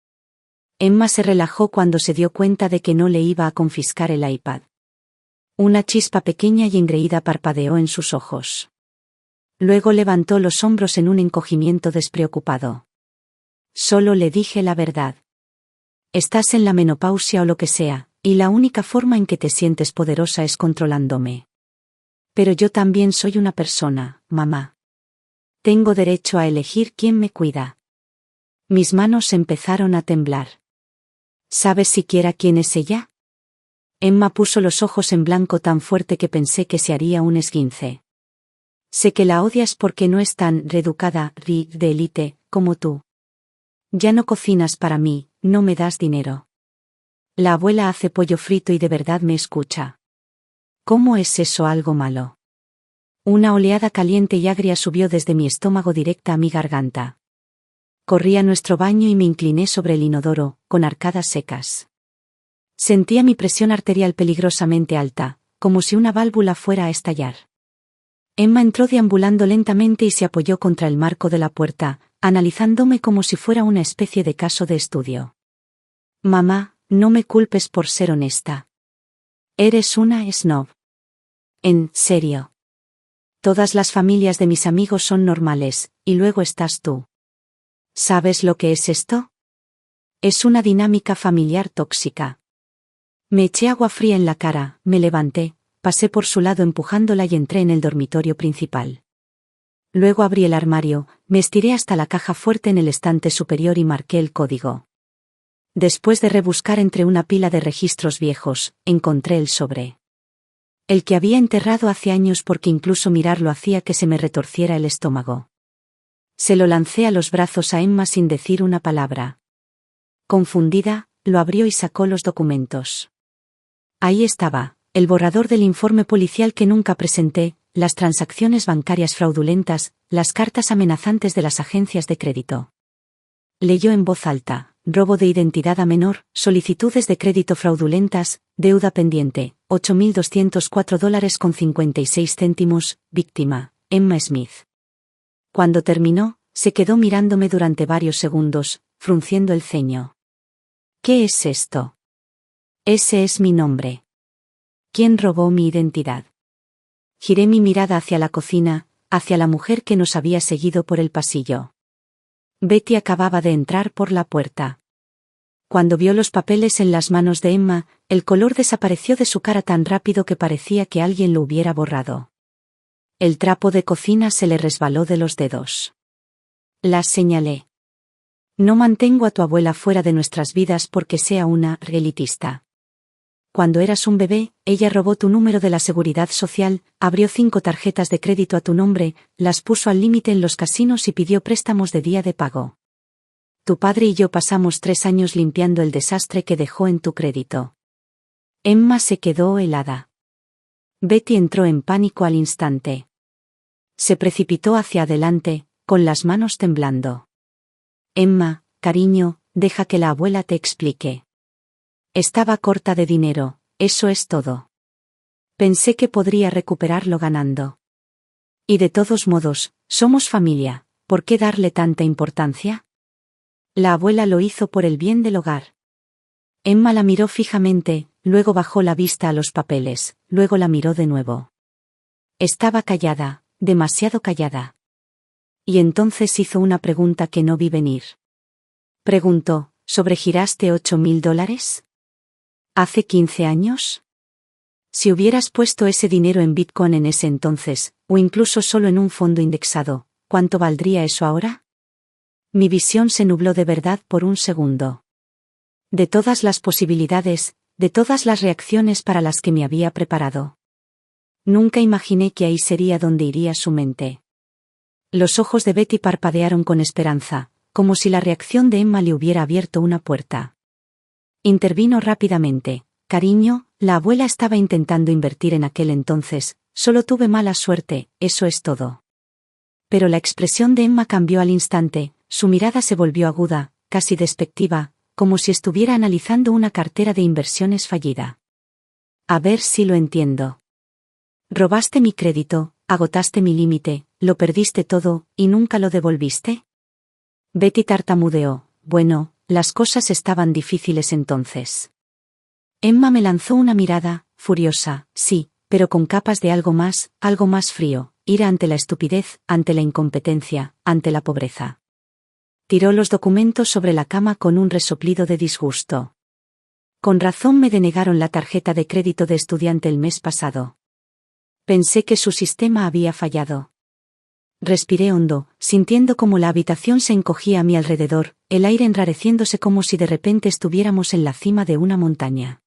A: Emma se relajó cuando se dio cuenta de que no le iba a confiscar el iPad. Una chispa pequeña y engreída parpadeó en sus ojos. Luego levantó los hombros en un encogimiento despreocupado. Solo le dije la verdad. Estás en la menopausia o lo que sea, y la única forma en que te sientes poderosa es controlándome. Pero yo también soy una persona, mamá. Tengo derecho a elegir quién me cuida. Mis manos empezaron a temblar. ¿Sabes siquiera quién es ella? Emma puso los ojos en blanco tan fuerte que pensé que se haría un esguince. Sé que la odias porque no es tan reeducada, de élite, como tú. Ya no cocinas para mí, no me das dinero. La abuela hace pollo frito y de verdad me escucha. ¿Cómo es eso algo malo? Una oleada caliente y agria subió desde mi estómago directa a mi garganta. Corrí a nuestro baño y me incliné sobre el inodoro, con arcadas secas. Sentía mi presión arterial peligrosamente alta, como si una válvula fuera a estallar. Emma entró deambulando lentamente y se apoyó contra el marco de la puerta, analizándome como si fuera una especie de caso de estudio. Mamá, no me culpes por ser honesta. Eres una snob. En serio. Todas las familias de mis amigos son normales, y luego estás tú. ¿Sabes lo que es esto? Es una dinámica familiar tóxica. Me eché agua fría en la cara, me levanté, pasé por su lado empujándola y entré en el dormitorio principal. Luego abrí el armario, me estiré hasta la caja fuerte en el estante superior y marqué el código. Después de rebuscar entre una pila de registros viejos, encontré el sobre. El que había enterrado hace años porque incluso mirarlo hacía que se me retorciera el estómago. Se lo lancé a los brazos a Emma sin decir una palabra. Confundida, lo abrió y sacó los documentos. Ahí estaba, el borrador del informe policial que nunca presenté, las transacciones bancarias fraudulentas, las cartas amenazantes de las agencias de crédito. Leyó en voz alta: robo de identidad a menor, solicitudes de crédito fraudulentas, deuda pendiente, $8.204.56, víctima, Emma Smith. Cuando terminó, se quedó mirándome durante varios segundos, frunciendo el ceño. ¿Qué es esto? Ese es mi nombre. ¿Quién robó mi identidad? Giré mi mirada hacia la cocina, hacia la mujer que nos había seguido por el pasillo. Betty acababa de entrar por la puerta. Cuando vio los papeles en las manos de Emma, el color desapareció de su cara tan rápido que parecía que alguien lo hubiera borrado. El trapo de cocina se le resbaló de los dedos. Las señalé. No mantengo a tu abuela fuera de nuestras vidas porque sea una elitista. Cuando eras un bebé, ella robó tu número de la seguridad social, abrió 5 tarjetas de crédito a tu nombre, las puso al límite en los casinos y pidió préstamos de día de pago. Tu padre y yo pasamos 3 años limpiando el desastre que dejó en tu crédito. Emma se quedó helada. Betty entró en pánico al instante. Se precipitó hacia adelante, con las manos temblando. Emma, cariño, deja que la abuela te explique. Estaba corta de dinero, eso es todo. Pensé que podría recuperarlo ganando. Y de todos modos, somos familia, ¿por qué darle tanta importancia? La abuela lo hizo por el bien del hogar. Emma la miró fijamente, luego bajó la vista a los papeles, luego la miró de nuevo. Estaba callada, demasiado callada. Y entonces hizo una pregunta que no vi venir. Preguntó, ¿sobregiraste $8.000? ¿Hace 15 años? Si hubieras puesto ese dinero en Bitcoin en ese entonces, o incluso solo en un fondo indexado, ¿cuánto valdría eso ahora? Mi visión se nubló de verdad por un segundo. De todas las posibilidades, de todas las reacciones para las que me había preparado. Nunca imaginé que ahí sería donde iría su mente. Los ojos de Betty parpadearon con esperanza, como si la reacción de Emma le hubiera abierto una puerta. Intervino rápidamente. Cariño, la abuela estaba intentando invertir en aquel entonces, solo tuve mala suerte, eso es todo. Pero la expresión de Emma cambió al instante, su mirada se volvió aguda, casi despectiva, como si estuviera analizando una cartera de inversiones fallida. A ver si lo entiendo. ¿Robaste mi crédito, agotaste mi límite, lo perdiste todo, y nunca lo devolviste? Betty tartamudeó, bueno, las cosas estaban difíciles entonces. Emma me lanzó una mirada, furiosa, sí, pero con capas de algo más frío, ira ante la estupidez, ante la incompetencia, ante la pobreza. Tiró los documentos sobre la cama con un resoplido de disgusto. Con razón me denegaron la tarjeta de crédito de estudiante el mes pasado. Pensé que su sistema había fallado. Respiré hondo, sintiendo como la habitación se encogía a mi alrededor, el aire enrareciéndose como si de repente estuviéramos en la cima de una montaña.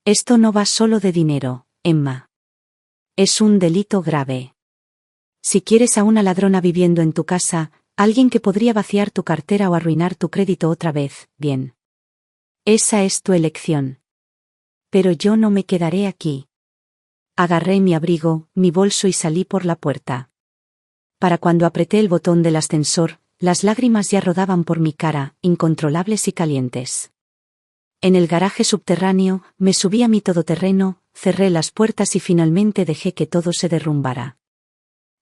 A: Esto no va solo de dinero, Emma. Es un delito grave. Si quieres a una ladrona viviendo en tu casa, alguien que podría vaciar tu cartera o arruinar tu crédito otra vez, bien. Esa es tu elección. Pero yo no me quedaré aquí. Agarré mi abrigo, mi bolso y salí por la puerta. Para cuando apreté el botón del ascensor, las lágrimas ya rodaban por mi cara, incontrolables y calientes. En el garaje subterráneo, me subí a mi todoterreno, cerré las puertas y finalmente dejé que todo se derrumbara.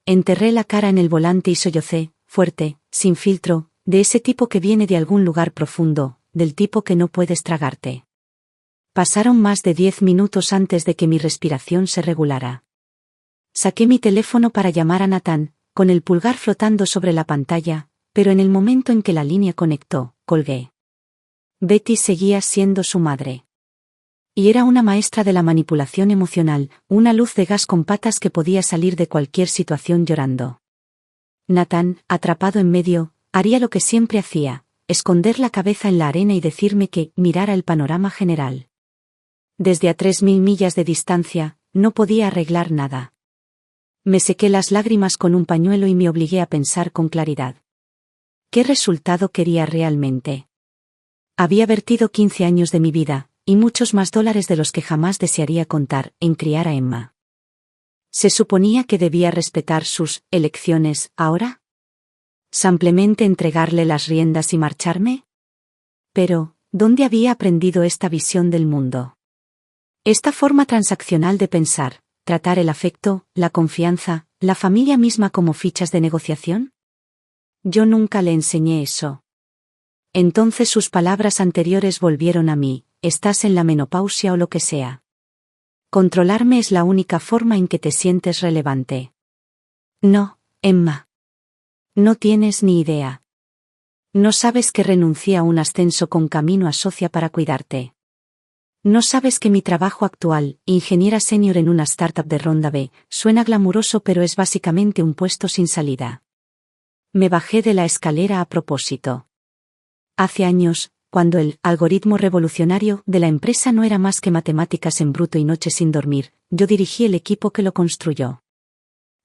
A: Enterré la cara en el volante y sollocé, fuerte, sin filtro, de ese tipo que viene de algún lugar profundo, del tipo que no puedes tragarte. Pasaron más de 10 minutos antes de que mi respiración se regulara. Saqué mi teléfono para llamar a Nathan, con el pulgar flotando sobre la pantalla, pero en el momento en que la línea conectó, colgué. Betty seguía siendo su madre. Y era una maestra de la manipulación emocional, una luz de gas con patas que podía salir de cualquier situación llorando. Nathan, atrapado en medio, haría lo que siempre hacía, esconder la cabeza en la arena y decirme que mirara el panorama general. Desde a 3.000 millas de distancia, no podía arreglar nada. Me sequé las lágrimas con un pañuelo y me obligué a pensar con claridad. ¿Qué resultado quería realmente? Había vertido 15 años de mi vida, y muchos más dólares de los que jamás desearía contar, en criar a Emma. ¿Se suponía que debía respetar sus elecciones ahora? ¿Simplemente entregarle las riendas y marcharme? Pero, ¿dónde había aprendido esta visión del mundo? Esta forma transaccional de pensar, tratar el afecto, la confianza, la familia misma como fichas de negociación. Yo nunca le enseñé eso. Entonces sus palabras anteriores volvieron a mí, estás en la menopausia o lo que sea. Controlarme es la única forma en que te sientes relevante. No, Emma. No tienes ni idea. No sabes que renuncié a un ascenso con camino a socia para cuidarte. No sabes que mi trabajo actual, ingeniera senior en una startup de ronda B, suena glamuroso pero es básicamente un puesto sin salida. Me bajé de la escalera a propósito. Hace años, cuando el algoritmo revolucionario de la empresa no era más que matemáticas en bruto y noches sin dormir, yo dirigí el equipo que lo construyó.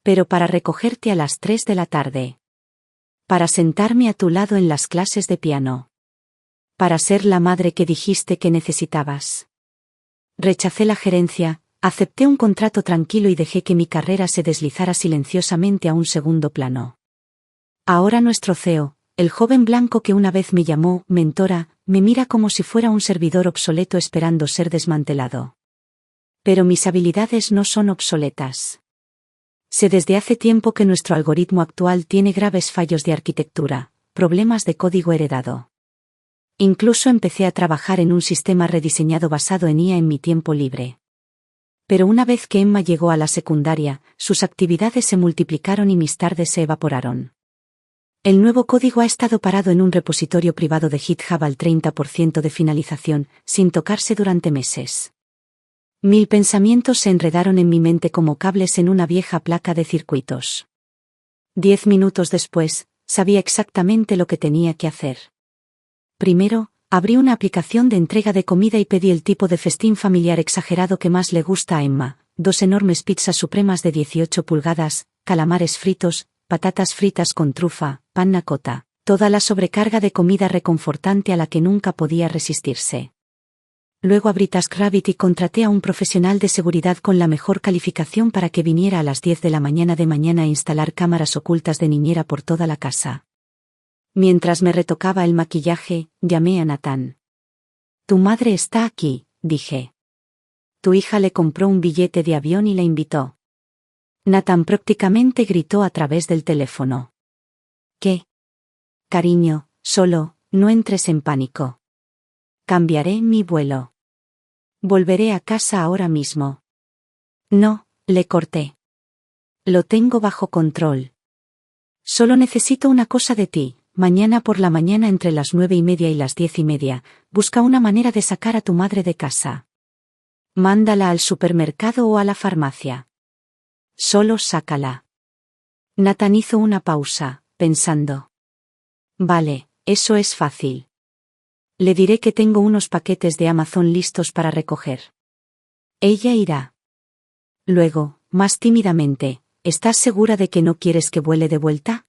A: Pero para recogerte a las 3 de la tarde. Para sentarme a tu lado en las clases de piano. Para ser la madre que dijiste que necesitabas. Rechacé la gerencia, acepté un contrato tranquilo y dejé que mi carrera se deslizara silenciosamente a un segundo plano. Ahora nuestro CEO, el joven blanco que una vez me llamó mentora, me mira como si fuera un servidor obsoleto esperando ser desmantelado. Pero mis habilidades no son obsoletas. Sé desde hace tiempo que nuestro algoritmo actual tiene graves fallos de arquitectura, problemas de código heredado. Incluso empecé a trabajar en un sistema rediseñado basado en IA en mi tiempo libre. Pero una vez que Emma llegó a la secundaria, sus actividades se multiplicaron y mis tardes se evaporaron. El nuevo código ha estado parado en un repositorio privado de GitHub al 30% de finalización, sin tocarse durante meses. 1000 pensamientos se enredaron en mi mente como cables en una vieja placa de circuitos. 10 minutos después, sabía exactamente lo que tenía que hacer. Primero, abrí una aplicación de entrega de comida y pedí el tipo de festín familiar exagerado que más le gusta a Emma, 2 enormes pizzas supremas de 18 pulgadas, calamares fritos, patatas fritas con trufa, panna cotta, toda la sobrecarga de comida reconfortante a la que nunca podía resistirse. Luego abrí TaskRabbit y contraté a un profesional de seguridad con la mejor calificación para que viniera a las 10 de la mañana a instalar cámaras ocultas de niñera por toda la casa. Mientras me retocaba el maquillaje, llamé a Nathan. Tu madre está aquí, dije. Tu hija le compró un billete de avión y la invitó. Nathan prácticamente gritó a través del teléfono. ¿Qué? Cariño, solo, no entres en pánico. Cambiaré mi vuelo. Volveré a casa ahora mismo. No, le corté. Lo tengo bajo control. Solo necesito una cosa de ti. Mañana por la mañana entre las 9:30 y las 10:30, busca una manera de sacar a tu madre de casa. Mándala al supermercado o a la farmacia. Solo sácala. Nathan hizo una pausa, pensando. Vale, eso es fácil. Le diré que tengo unos paquetes de Amazon listos para recoger. Ella irá. Luego, más tímidamente, ¿estás segura de que no quieres que vuele de vuelta?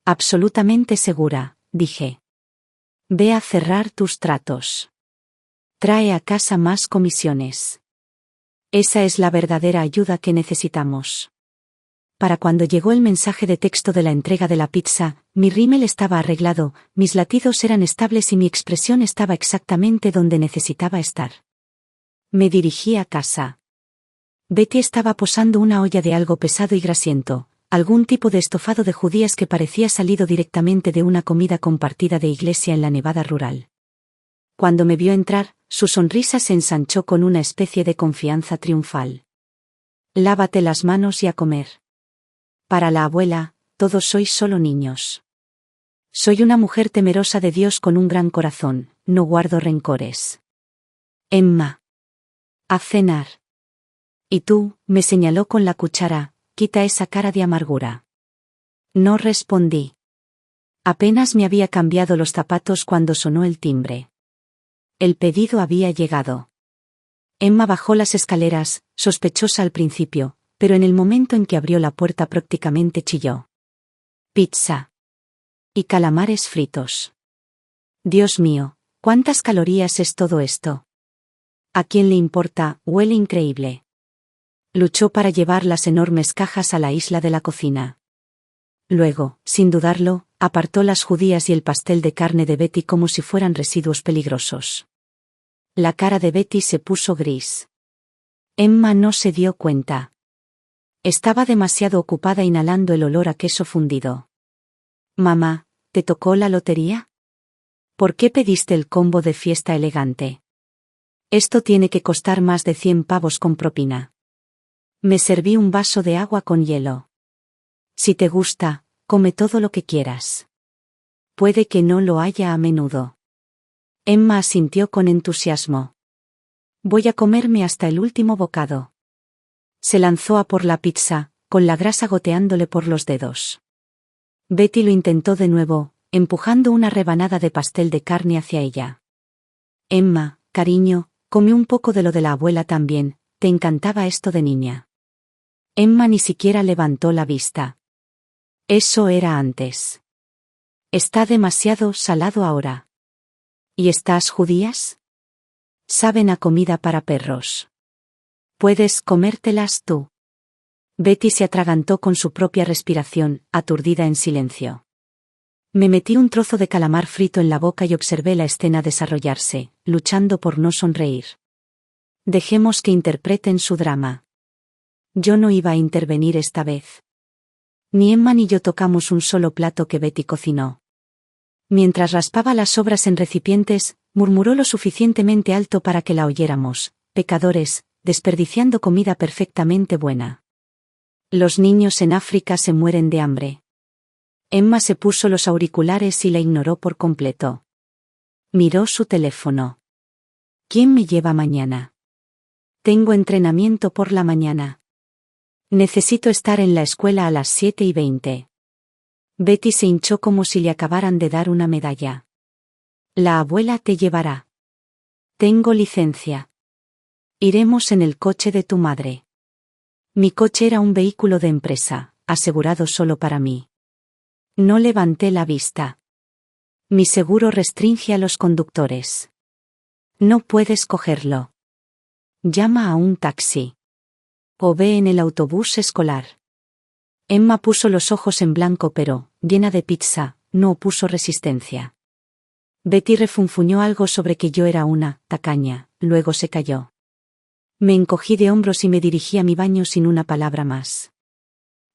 A: Absolutamente segura, dije. Ve a cerrar tus tratos. Trae a casa más comisiones. Esa es la verdadera ayuda que necesitamos. Para cuando llegó el mensaje de texto de la entrega de la pizza, mi rímel estaba arreglado, mis latidos eran estables y mi expresión estaba exactamente donde necesitaba estar. Me dirigí a casa. Betty estaba posando una olla de algo pesado y grasiento, algún tipo de estofado de judías que parecía salido directamente de una comida compartida de iglesia en la Nevada rural. Cuando me vio entrar, su sonrisa se ensanchó con una especie de confianza triunfal. Lávate las manos y a comer. Para la abuela, todos sois solo niños. Soy una mujer temerosa de Dios con un gran corazón, no guardo rencores. Emma. A cenar. Y tú, me señaló con la cuchara, quita esa cara de amargura. No respondí. Apenas me había cambiado los zapatos cuando sonó el timbre. El pedido había llegado. Emma bajó las escaleras, sospechosa al principio, pero en el momento en que abrió la puerta prácticamente chilló. Pizza. Y calamares fritos. Dios mío, ¿cuántas calorías es todo esto? ¿A quién le importa? Huele increíble. Luchó para llevar las enormes cajas a la isla de la cocina. Luego, sin dudarlo, apartó las judías y el pastel de carne de Betty como si fueran residuos peligrosos. La cara de Betty se puso gris. Emma no se dio cuenta. Estaba demasiado ocupada inhalando el olor a queso fundido. Mamá, ¿te tocó la lotería? ¿Por qué pediste el combo de fiesta elegante? Esto tiene que costar más de 100 pavos con propina. Me serví un vaso de agua con hielo. Si te gusta, come todo lo que quieras. Puede que no lo haya a menudo. Emma asintió con entusiasmo. Voy a comerme hasta el último bocado. Se lanzó a por la pizza, con la grasa goteándole por los dedos. Betty lo intentó de nuevo, empujando una rebanada de pastel de carne hacia ella. Emma, cariño, come un poco de lo de la abuela también, te encantaba esto de niña. Emma ni siquiera levantó la vista. Eso era antes. Está demasiado salado ahora. ¿Y estas judías? Saben a comida para perros. Puedes comértelas tú. Betty se atragantó con su propia respiración, aturdida en silencio. Me metí un trozo de calamar frito en la boca y observé la escena desarrollarse, luchando por no sonreír. Dejemos que interpreten su drama. Yo no iba a intervenir esta vez. Ni Emma ni yo tocamos un solo plato que Betty cocinó. Mientras raspaba las sobras en recipientes, murmuró lo suficientemente alto para que la oyéramos: pecadores, desperdiciando comida perfectamente buena. Los niños en África se mueren de hambre. Emma se puso los auriculares y la ignoró por completo. Miró su teléfono. ¿Quién me lleva mañana? Tengo entrenamiento por la mañana. Necesito estar en la escuela a las 7:20. Betty se hinchó como si le acabaran de dar una medalla. La abuela te llevará. Tengo licencia. Iremos en el coche de tu madre. Mi coche era un vehículo de empresa, asegurado solo para mí. No levanté la vista. Mi seguro restringe a los conductores. No puedes cogerlo. Llama a un taxi. O ve en el autobús escolar. Emma puso los ojos en blanco pero, llena de pizza, no opuso resistencia. Betty refunfuñó algo sobre que yo era una tacaña, luego se calló. Me encogí de hombros y me dirigí a mi baño sin una palabra más.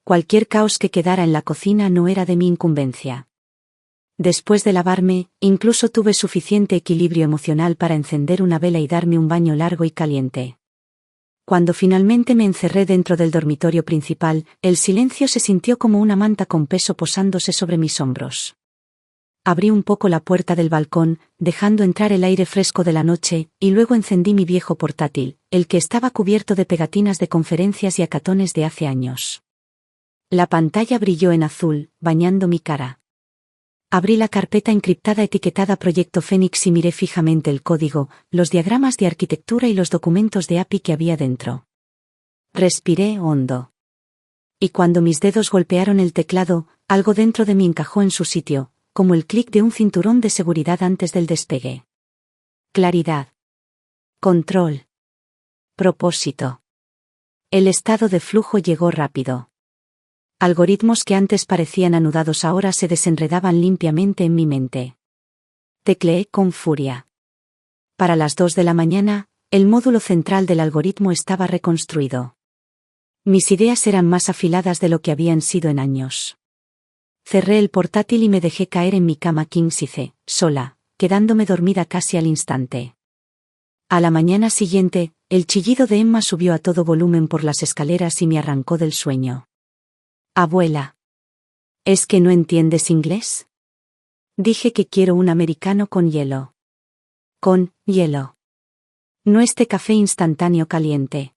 A: Cualquier caos que quedara en la cocina no era de mi incumbencia. Después de lavarme, incluso tuve suficiente equilibrio emocional para encender una vela y darme un baño largo y caliente. Cuando finalmente me encerré dentro del dormitorio principal, el silencio se sintió como una manta con peso posándose sobre mis hombros. Abrí un poco la puerta del balcón, dejando entrar el aire fresco de la noche, y luego encendí mi viejo portátil, el que estaba cubierto de pegatinas de conferencias y acatones de hace años. La pantalla brilló en azul, bañando mi cara. Abrí la carpeta encriptada etiquetada Proyecto Fénix y miré fijamente el código, los diagramas de arquitectura y los documentos de API que había dentro. Respiré hondo. Y cuando mis dedos golpearon el teclado, algo dentro de mí encajó en su sitio, como el clic de un cinturón de seguridad antes del despegue. Claridad. Control. Propósito. El estado de flujo llegó rápido. Algoritmos que antes parecían anudados ahora se desenredaban limpiamente en mi mente. Tecleé con furia. Para las 2 de la mañana, el módulo central del algoritmo estaba reconstruido. Mis ideas eran más afiladas de lo que habían sido en años. Cerré el portátil y me dejé caer en mi cama king size, sola, quedándome dormida casi al instante. A la mañana siguiente, el chillido de Emma subió a todo volumen por las escaleras y me arrancó del sueño. Abuela. ¿Es que no entiendes inglés? Dije que quiero un americano con hielo. Con hielo. No este café instantáneo caliente.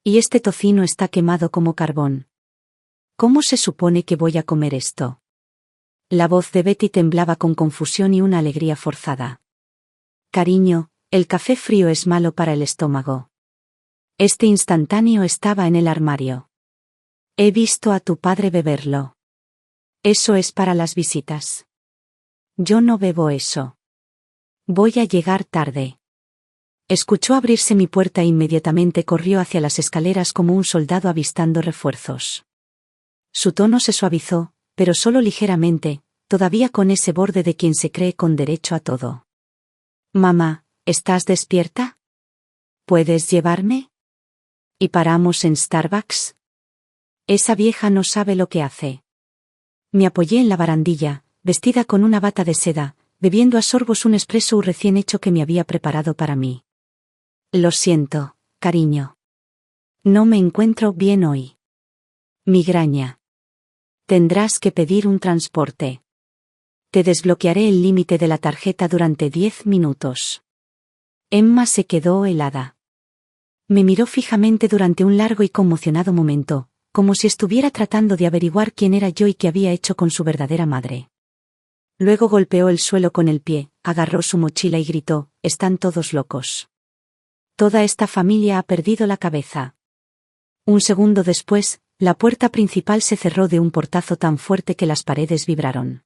A: Y este tocino está quemado como carbón. ¿Cómo se supone que voy a comer esto? La voz de Betty temblaba con confusión y una alegría forzada. Cariño, el café frío es malo para el estómago. Este instantáneo estaba en el armario. He visto a tu padre beberlo. Eso es para las visitas. Yo no bebo eso. Voy a llegar tarde. Escuchó abrirse mi puerta e inmediatamente corrió hacia las escaleras como un soldado avistando refuerzos. Su tono se suavizó, pero solo ligeramente, todavía con ese borde de quien se cree con derecho a todo. Mamá, ¿estás despierta? ¿Puedes llevarme? ¿Y paramos en Starbucks? Esa vieja no sabe lo que hace. Me apoyé en la barandilla, vestida con una bata de seda, bebiendo a sorbos un espresso recién hecho que me había preparado para mí. Lo siento, cariño. No me encuentro bien hoy. Migraña. Tendrás que pedir un transporte. Te desbloquearé el límite de la tarjeta durante 10 minutos. Emma se quedó helada. Me miró fijamente durante un largo y conmocionado momento, como si estuviera tratando de averiguar quién era yo y qué había hecho con su verdadera madre. Luego golpeó el suelo con el pie, agarró su mochila y gritó: «Están todos locos. Toda esta familia ha perdido la cabeza». Un segundo después, la puerta principal se cerró de un portazo tan fuerte que las paredes vibraron.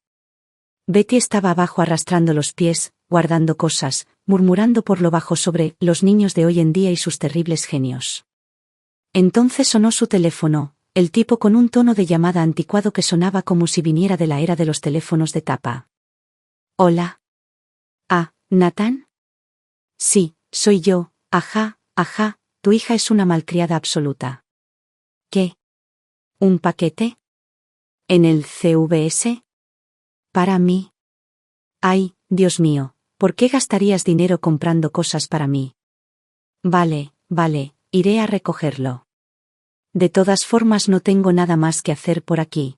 A: Betty estaba abajo arrastrando los pies, guardando cosas, murmurando por lo bajo sobre los niños de hoy en día y sus terribles genios. Entonces sonó su teléfono, el tipo con un tono de llamada anticuado que sonaba como si viniera de la era de los teléfonos de tapa. «Hola». «Ah, ¿Nathan?» «Sí, soy yo, ajá, tu hija es una malcriada absoluta». «¿Qué? ¿Un paquete? ¿En el CVS? ¿Para mí?» «Ay, Dios mío, ¿por qué gastarías dinero comprando cosas para mí?» Vale, iré a recogerlo. De todas formas no tengo nada más que hacer por aquí».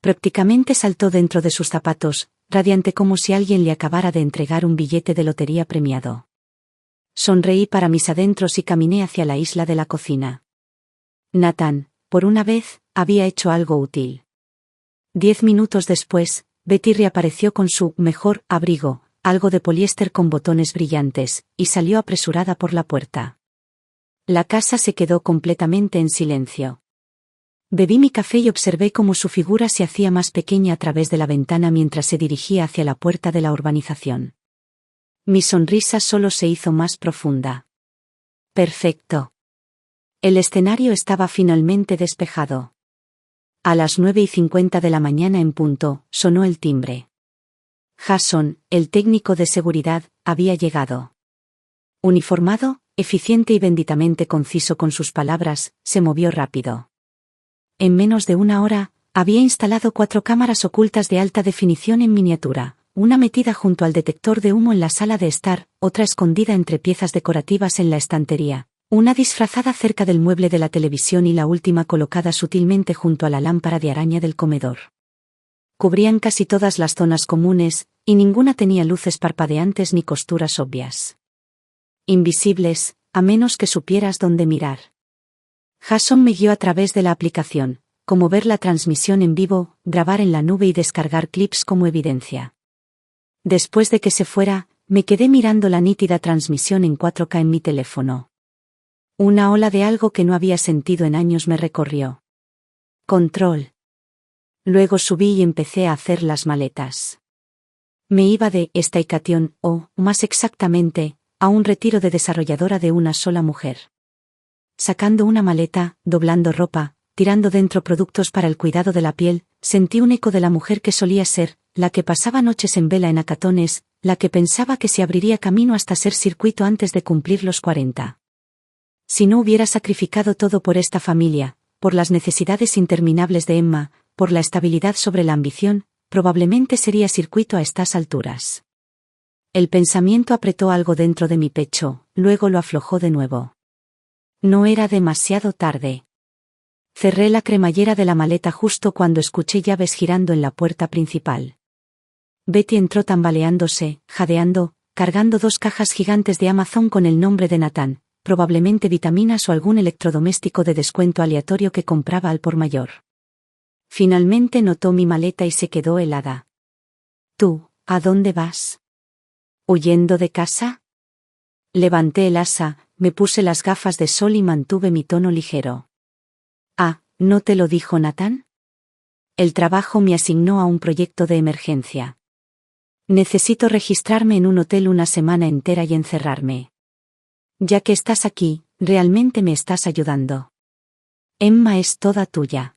A: Prácticamente saltó dentro de sus zapatos, radiante como si alguien le acabara de entregar un billete de lotería premiado. Sonreí para mis adentros y caminé hacia la isla de la cocina. Nathan, por una vez, había hecho algo útil. 10 minutos después, Betty reapareció con su mejor abrigo, algo de poliéster con botones brillantes, y salió apresurada por la puerta. La casa se quedó completamente en silencio. Bebí mi café y observé cómo su figura se hacía más pequeña a través de la ventana mientras se dirigía hacia la puerta de la urbanización. Mi sonrisa solo se hizo más profunda. Perfecto. El escenario estaba finalmente despejado. A las 9:50 de la mañana en punto, sonó el timbre. Jason, el técnico de seguridad, había llegado. Uniformado, eficiente y benditamente conciso con sus palabras, se movió rápido. En menos de una hora, había instalado 4 cámaras ocultas de alta definición en miniatura, una metida junto al detector de humo en la sala de estar, otra escondida entre piezas decorativas en la estantería, una disfrazada cerca del mueble de la televisión y la última colocada sutilmente junto a la lámpara de araña del comedor. Cubrían casi todas las zonas comunes, y ninguna tenía luces parpadeantes ni costuras obvias. Invisibles, a menos que supieras dónde mirar. Jason me guió a través de la aplicación, como ver la transmisión en vivo, grabar en la nube y descargar clips como evidencia. Después de que se fuera, me quedé mirando la nítida transmisión en 4K en mi teléfono. Una ola de algo que no había sentido en años me recorrió. Control. Luego subí y empecé a hacer las maletas. Me iba de Staycation, o, más exactamente, a un retiro de desarrolladora de una sola mujer. Sacando una maleta, doblando ropa, tirando dentro productos para el cuidado de la piel, sentí un eco de la mujer que solía ser, la que pasaba noches en vela en Hackathons, la que pensaba que se abriría camino hasta ser circuito antes de cumplir los 40. Si no hubiera sacrificado todo por esta familia, por las necesidades interminables de Emma, por la estabilidad sobre la ambición, probablemente sería circuito a estas alturas. El pensamiento apretó algo dentro de mi pecho, luego lo aflojó de nuevo. No era demasiado tarde. Cerré la cremallera de la maleta justo cuando escuché llaves girando en la puerta principal. Betty entró tambaleándose, jadeando, cargando 2 cajas gigantes de Amazon con el nombre de Nathan, probablemente vitaminas o algún electrodoméstico de descuento aleatorio que compraba al por mayor. Finalmente notó mi maleta y se quedó helada. «¿Tú, a dónde vas? ¿Huyendo de casa?» Levanté el asa, me puse las gafas de sol y mantuve mi tono ligero. «Ah, ¿no te lo dijo Nathan? El trabajo me asignó a un proyecto de emergencia. Necesito registrarme en un hotel una semana entera y encerrarme. Ya que estás aquí, realmente me estás ayudando. Emma es toda tuya.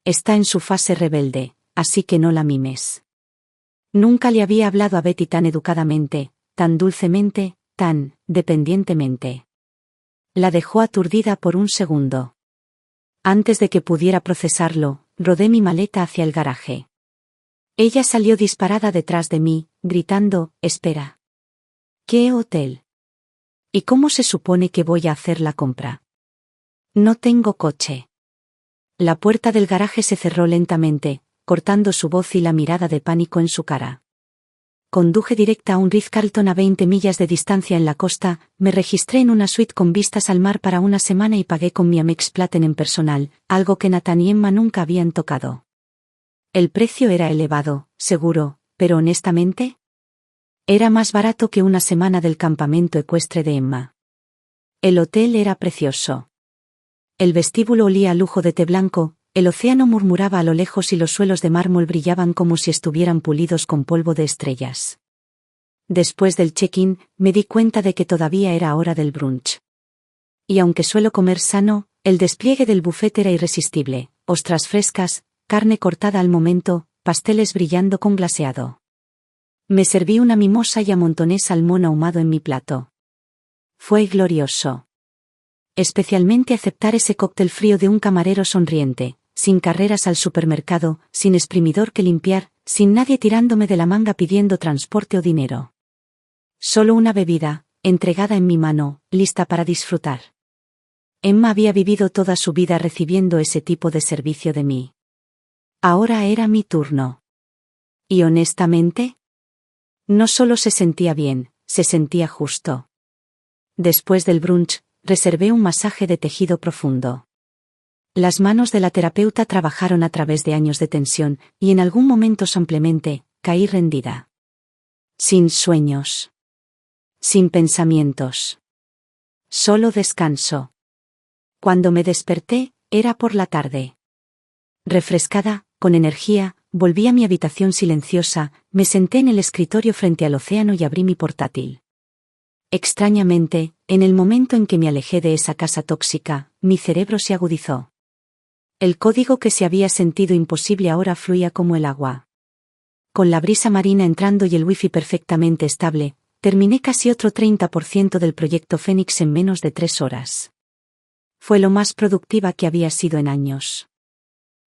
A: Está en su fase rebelde, así que no la mimes». Nunca le había hablado a Betty tan educadamente, tan dulcemente, tan dependientemente. La dejó aturdida por un segundo. Antes de que pudiera procesarlo, rodé mi maleta hacia el garaje. Ella salió disparada detrás de mí, gritando: «Espera. ¿Qué hotel? ¿Y cómo se supone que voy a hacer la compra? No tengo coche». La puerta del garaje se cerró lentamente, cortando su voz y la mirada de pánico en su cara. Conduje directa a un Ritz-Carlton a 20 millas de distancia en la costa, me registré en una suite con vistas al mar para una semana y pagué con mi Amex Platinum personal, algo que Nathan y Emma nunca habían tocado. El precio era elevado, seguro, pero honestamente, era más barato que una semana del campamento ecuestre de Emma. El hotel era precioso. El vestíbulo olía a lujo de té blanco, el océano murmuraba a lo lejos y los suelos de mármol brillaban como si estuvieran pulidos con polvo de estrellas. Después del check-in, me di cuenta de que todavía era hora del brunch. Y aunque suelo comer sano, el despliegue del buffet era irresistible: ostras frescas, carne cortada al momento, pasteles brillando con glaseado. Me serví una mimosa y amontoné salmón ahumado en mi plato. Fue glorioso. Especialmente aceptar ese cóctel frío de un camarero sonriente, sin carreras al supermercado, sin exprimidor que limpiar, sin nadie tirándome de la manga pidiendo transporte o dinero. Solo una bebida, entregada en mi mano, lista para disfrutar. Emma había vivido toda su vida recibiendo ese tipo de servicio de mí. Ahora era mi turno. Y honestamente, no solo se sentía bien, se sentía justo. Después del brunch, reservé un masaje de tejido profundo. Las manos de la terapeuta trabajaron a través de años de tensión, y en algún momento simplemente, caí rendida. Sin sueños. Sin pensamientos. Solo descanso. Cuando me desperté, era por la tarde. Refrescada, con energía, volví a mi habitación silenciosa, me senté en el escritorio frente al océano y abrí mi portátil. Extrañamente, en el momento en que me alejé de esa casa tóxica, mi cerebro se agudizó. El código que se había sentido imposible ahora fluía como el agua. Con la brisa marina entrando y el wifi perfectamente estable, terminé casi otro 30% del proyecto Fénix en menos de 3 horas. Fue lo más productiva que había sido en años.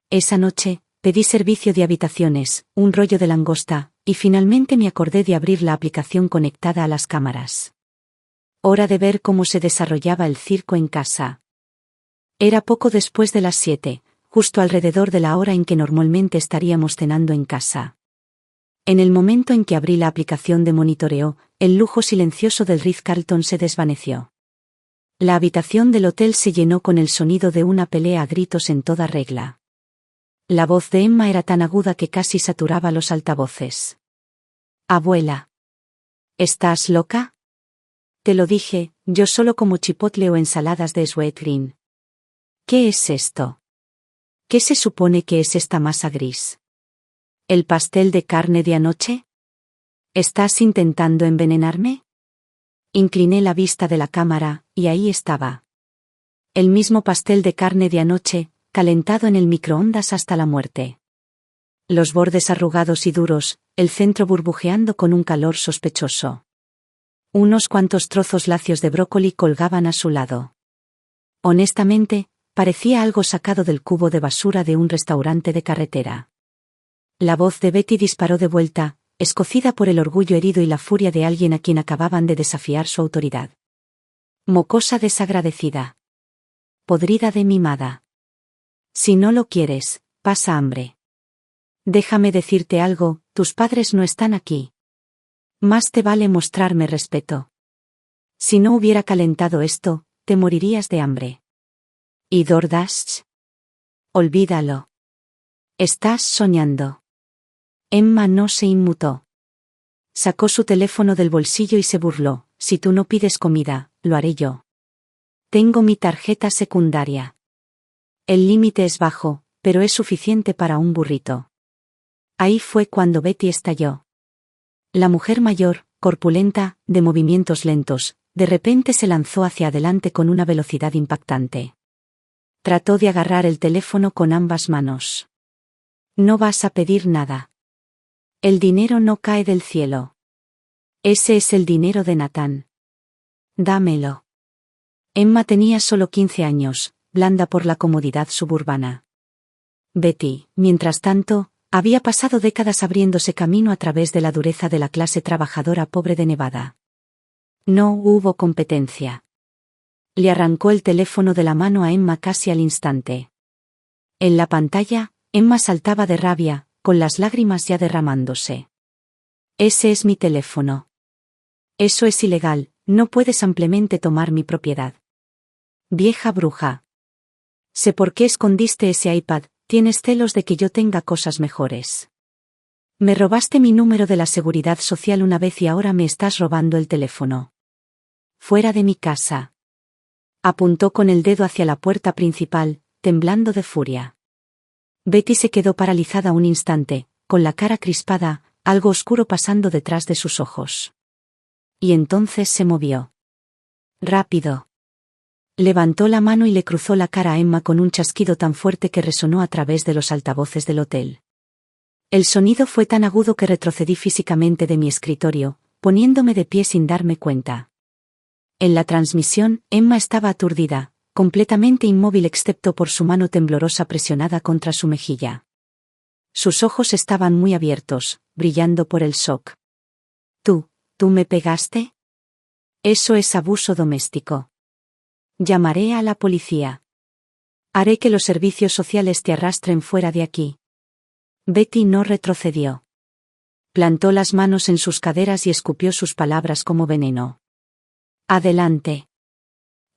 A: Esa noche, pedí servicio de habitaciones, un rollo de langosta, y finalmente me acordé de abrir la aplicación conectada a las cámaras. Hora de ver cómo se desarrollaba el circo en casa. Era poco después de las 7, justo alrededor de la hora en que normalmente estaríamos cenando en casa. En el momento en que abrí la aplicación de monitoreo, el lujo silencioso del Ritz-Carlton se desvaneció. La habitación del hotel se llenó con el sonido de una pelea a gritos en toda regla. La voz de Emma era tan aguda que casi saturaba los altavoces. «Abuela. ¿Estás loca? Te lo dije, yo solo como chipotle o ensaladas de sweet green. ¿Qué es esto? ¿Qué se supone que es esta masa gris? ¿El pastel de carne de anoche? ¿Estás intentando envenenarme?» Incliné la vista de la cámara, y ahí estaba. El mismo pastel de carne de anoche, calentado en el microondas hasta la muerte. Los bordes arrugados y duros, el centro burbujeando con un calor sospechoso. Unos cuantos trozos lacios de brócoli colgaban a su lado. Honestamente, parecía algo sacado del cubo de basura de un restaurante de carretera. La voz de Betty disparó de vuelta, escocida por el orgullo herido y la furia de alguien a quien acababan de desafiar su autoridad. Mocosa desagradecida. Podrida de mimada. Si no lo quieres, pasa hambre. Déjame decirte algo, tus padres no están aquí. Más te vale mostrarme respeto. Si no hubiera calentado esto, te morirías de hambre. ¿Y DoorDash? Olvídalo. Estás soñando. Emma no se inmutó. Sacó su teléfono del bolsillo y se burló. Si tú no pides comida, lo haré yo. Tengo mi tarjeta secundaria. El límite es bajo, pero es suficiente para un burrito. Ahí fue cuando Betty estalló. La mujer mayor, corpulenta, de movimientos lentos, de repente se lanzó hacia adelante con una velocidad impactante. Trató de agarrar el teléfono con ambas manos. No vas a pedir nada. El dinero no cae del cielo. Ese es el dinero de Nathan. Dámelo. Emma tenía solo 15 años, blanda por la comodidad suburbana. Betty, mientras tanto, había pasado décadas abriéndose camino a través de la dureza de la clase trabajadora pobre de Nevada. No hubo competencia. Le arrancó el teléfono de la mano a Emma casi al instante. En la pantalla, Emma saltaba de rabia, con las lágrimas ya derramándose. Ese es mi teléfono. Eso es ilegal, no puedes ampliamente tomar mi propiedad. Vieja bruja. Sé por qué escondiste ese iPad, tienes celos de que yo tenga cosas mejores. Me robaste mi número de la seguridad social una vez y ahora me estás robando el teléfono. Fuera de mi casa. Apuntó con el dedo hacia la puerta principal, temblando de furia. Betty se quedó paralizada un instante, con la cara crispada, algo oscuro pasando detrás de sus ojos. Y entonces se movió. Rápido. Levantó la mano y le cruzó la cara a Emma con un chasquido tan fuerte que resonó a través de los altavoces del hotel. El sonido fue tan agudo que retrocedí físicamente de mi escritorio, poniéndome de pie sin darme cuenta. En la transmisión, Emma estaba aturdida, completamente inmóvil excepto por su mano temblorosa presionada contra su mejilla. Sus ojos estaban muy abiertos, brillando por el shock. ¿Tú me pegaste? Eso es abuso doméstico. Llamaré a la policía. Haré que los servicios sociales te arrastren fuera de aquí. Betty no retrocedió. Plantó las manos en sus caderas y escupió sus palabras como veneno. Adelante.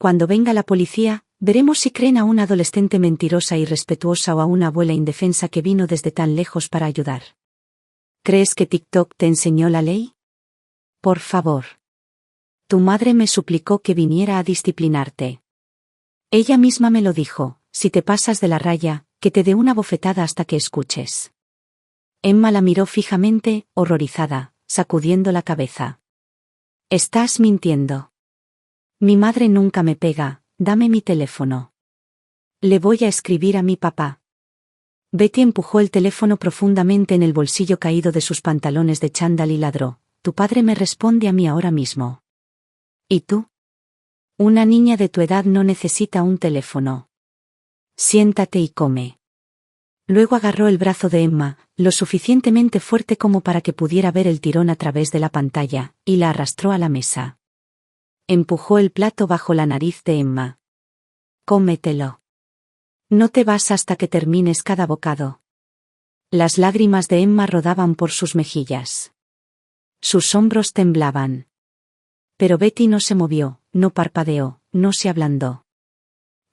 A: Cuando venga la policía, veremos si creen a una adolescente mentirosa e irrespetuosa o a una abuela indefensa que vino desde tan lejos para ayudar. ¿Crees que TikTok te enseñó la ley? Por favor. Tu madre me suplicó que viniera a disciplinarte. Ella misma me lo dijo, si te pasas de la raya, que te dé una bofetada hasta que escuches. Emma la miró fijamente, horrorizada, sacudiendo la cabeza. Estás mintiendo. Mi madre nunca me pega, dame mi teléfono. Le voy a escribir a mi papá. Betty empujó el teléfono profundamente en el bolsillo caído de sus pantalones de chándal y ladró. Tu padre me responde a mí ahora mismo. ¿Y tú? Una niña de tu edad no necesita un teléfono. Siéntate y come. Luego agarró el brazo de Emma, lo suficientemente fuerte como para que pudiera ver el tirón a través de la pantalla, y la arrastró a la mesa. Empujó el plato bajo la nariz de Emma. Cómetelo. No te vas hasta que termines cada bocado. Las lágrimas de Emma rodaban por sus mejillas. Sus hombros temblaban. Pero Betty no se movió, no parpadeó, no se ablandó.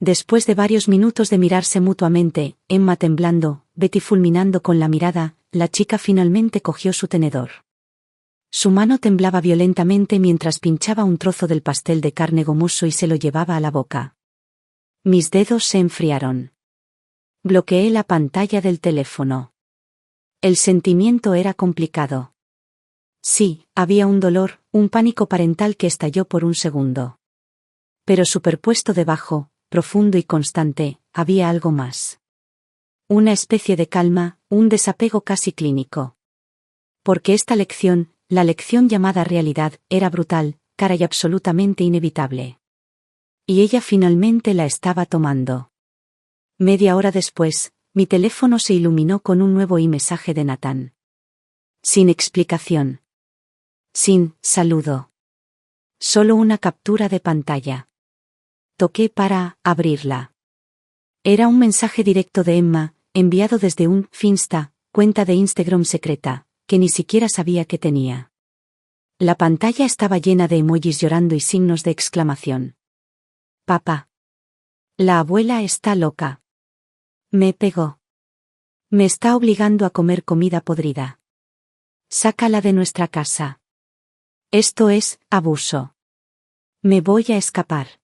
A: Después de varios minutos de mirarse mutuamente, Emma temblando, Betty fulminando con la mirada, la chica finalmente cogió su tenedor. Su mano temblaba violentamente mientras pinchaba un trozo del pastel de carne gomoso y se lo llevaba a la boca. Mis dedos se enfriaron. Bloqueé la pantalla del teléfono. El sentimiento era complicado. Sí, había un dolor, un pánico parental que estalló por un segundo. Pero superpuesto debajo, profundo y constante, había algo más. Una especie de calma, un desapego casi clínico. Porque esta lección, la lección llamada realidad, era brutal, cara y absolutamente inevitable. Y ella finalmente la estaba tomando. Media hora después, mi teléfono se iluminó con un nuevo mensaje de Nathan. Sin explicación. Sin saludo. Solo una captura de pantalla. Toqué para abrirla. Era un mensaje directo de Emma, enviado desde un Finsta, cuenta de Instagram secreta, que ni siquiera sabía que tenía. La pantalla estaba llena de emojis llorando y signos de exclamación. Papá. La abuela está loca. Me pegó. Me está obligando a comer comida podrida. Sácala de nuestra casa. Esto es abuso. Me voy a escapar.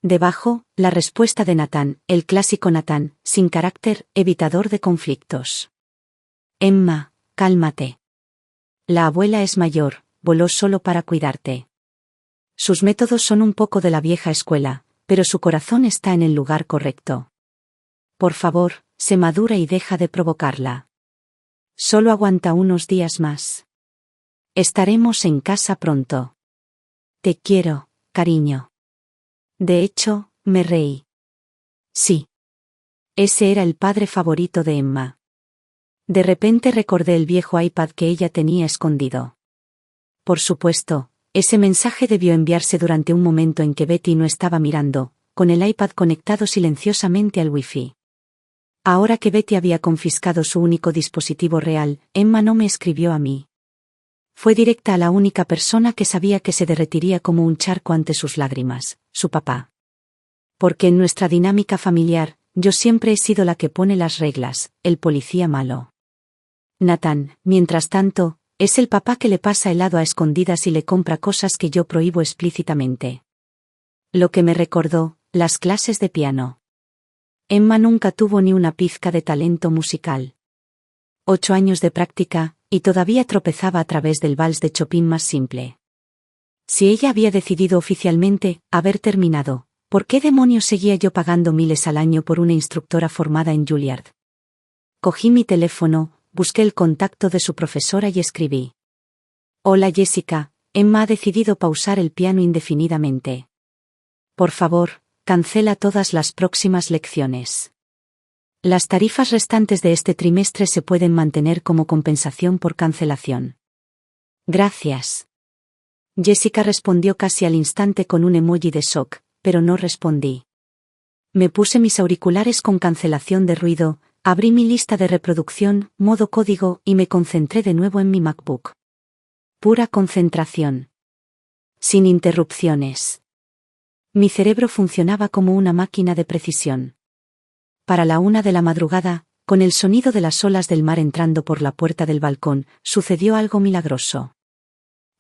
A: Debajo, la respuesta de Nathan, el clásico Nathan, sin carácter, evitador de conflictos. Emma, cálmate. La abuela es mayor, voló solo para cuidarte. Sus métodos son un poco de la vieja escuela, pero su corazón está en el lugar correcto. Por favor, sé madura y deja de provocarla. Solo aguanta unos días más. Estaremos en casa pronto. Te quiero, cariño. De hecho, me reí. Sí. Ese era el padre favorito de Emma. De repente recordé el viejo iPad que ella tenía escondido. Por supuesto, ese mensaje debió enviarse durante un momento en que Betty no estaba mirando, con el iPad conectado silenciosamente al Wi-Fi. Ahora que Betty había confiscado su único dispositivo real, Emma no me escribió a mí. Fue directa a la única persona que sabía que se derretiría como un charco ante sus lágrimas, su papá. Porque en nuestra dinámica familiar, yo siempre he sido la que pone las reglas, el policía malo. Nathan, mientras tanto, es el papá que le pasa helado a escondidas y le compra cosas que yo prohíbo explícitamente. Lo que me recordó, las clases de piano. Emma nunca tuvo ni una pizca de talento musical. 8 años de práctica, y todavía tropezaba a través del vals de Chopin más simple. Si ella había decidido oficialmente haber terminado, ¿por qué demonios seguía yo pagando miles al año por una instructora formada en Juilliard? Cogí mi teléfono, busqué el contacto de su profesora y escribí. Hola Jessica, Emma ha decidido pausar el piano indefinidamente. Por favor, cancela todas las próximas lecciones. Las tarifas restantes de este trimestre se pueden mantener como compensación por cancelación. Gracias. Jessica respondió casi al instante con un emoji de shock, pero no respondí. Me puse mis auriculares con cancelación de ruido, abrí mi lista de reproducción, modo código, y me concentré de nuevo en mi MacBook. Pura concentración. Sin interrupciones. Mi cerebro funcionaba como una máquina de precisión. Para la 1 de la madrugada, con el sonido de las olas del mar entrando por la puerta del balcón, sucedió algo milagroso.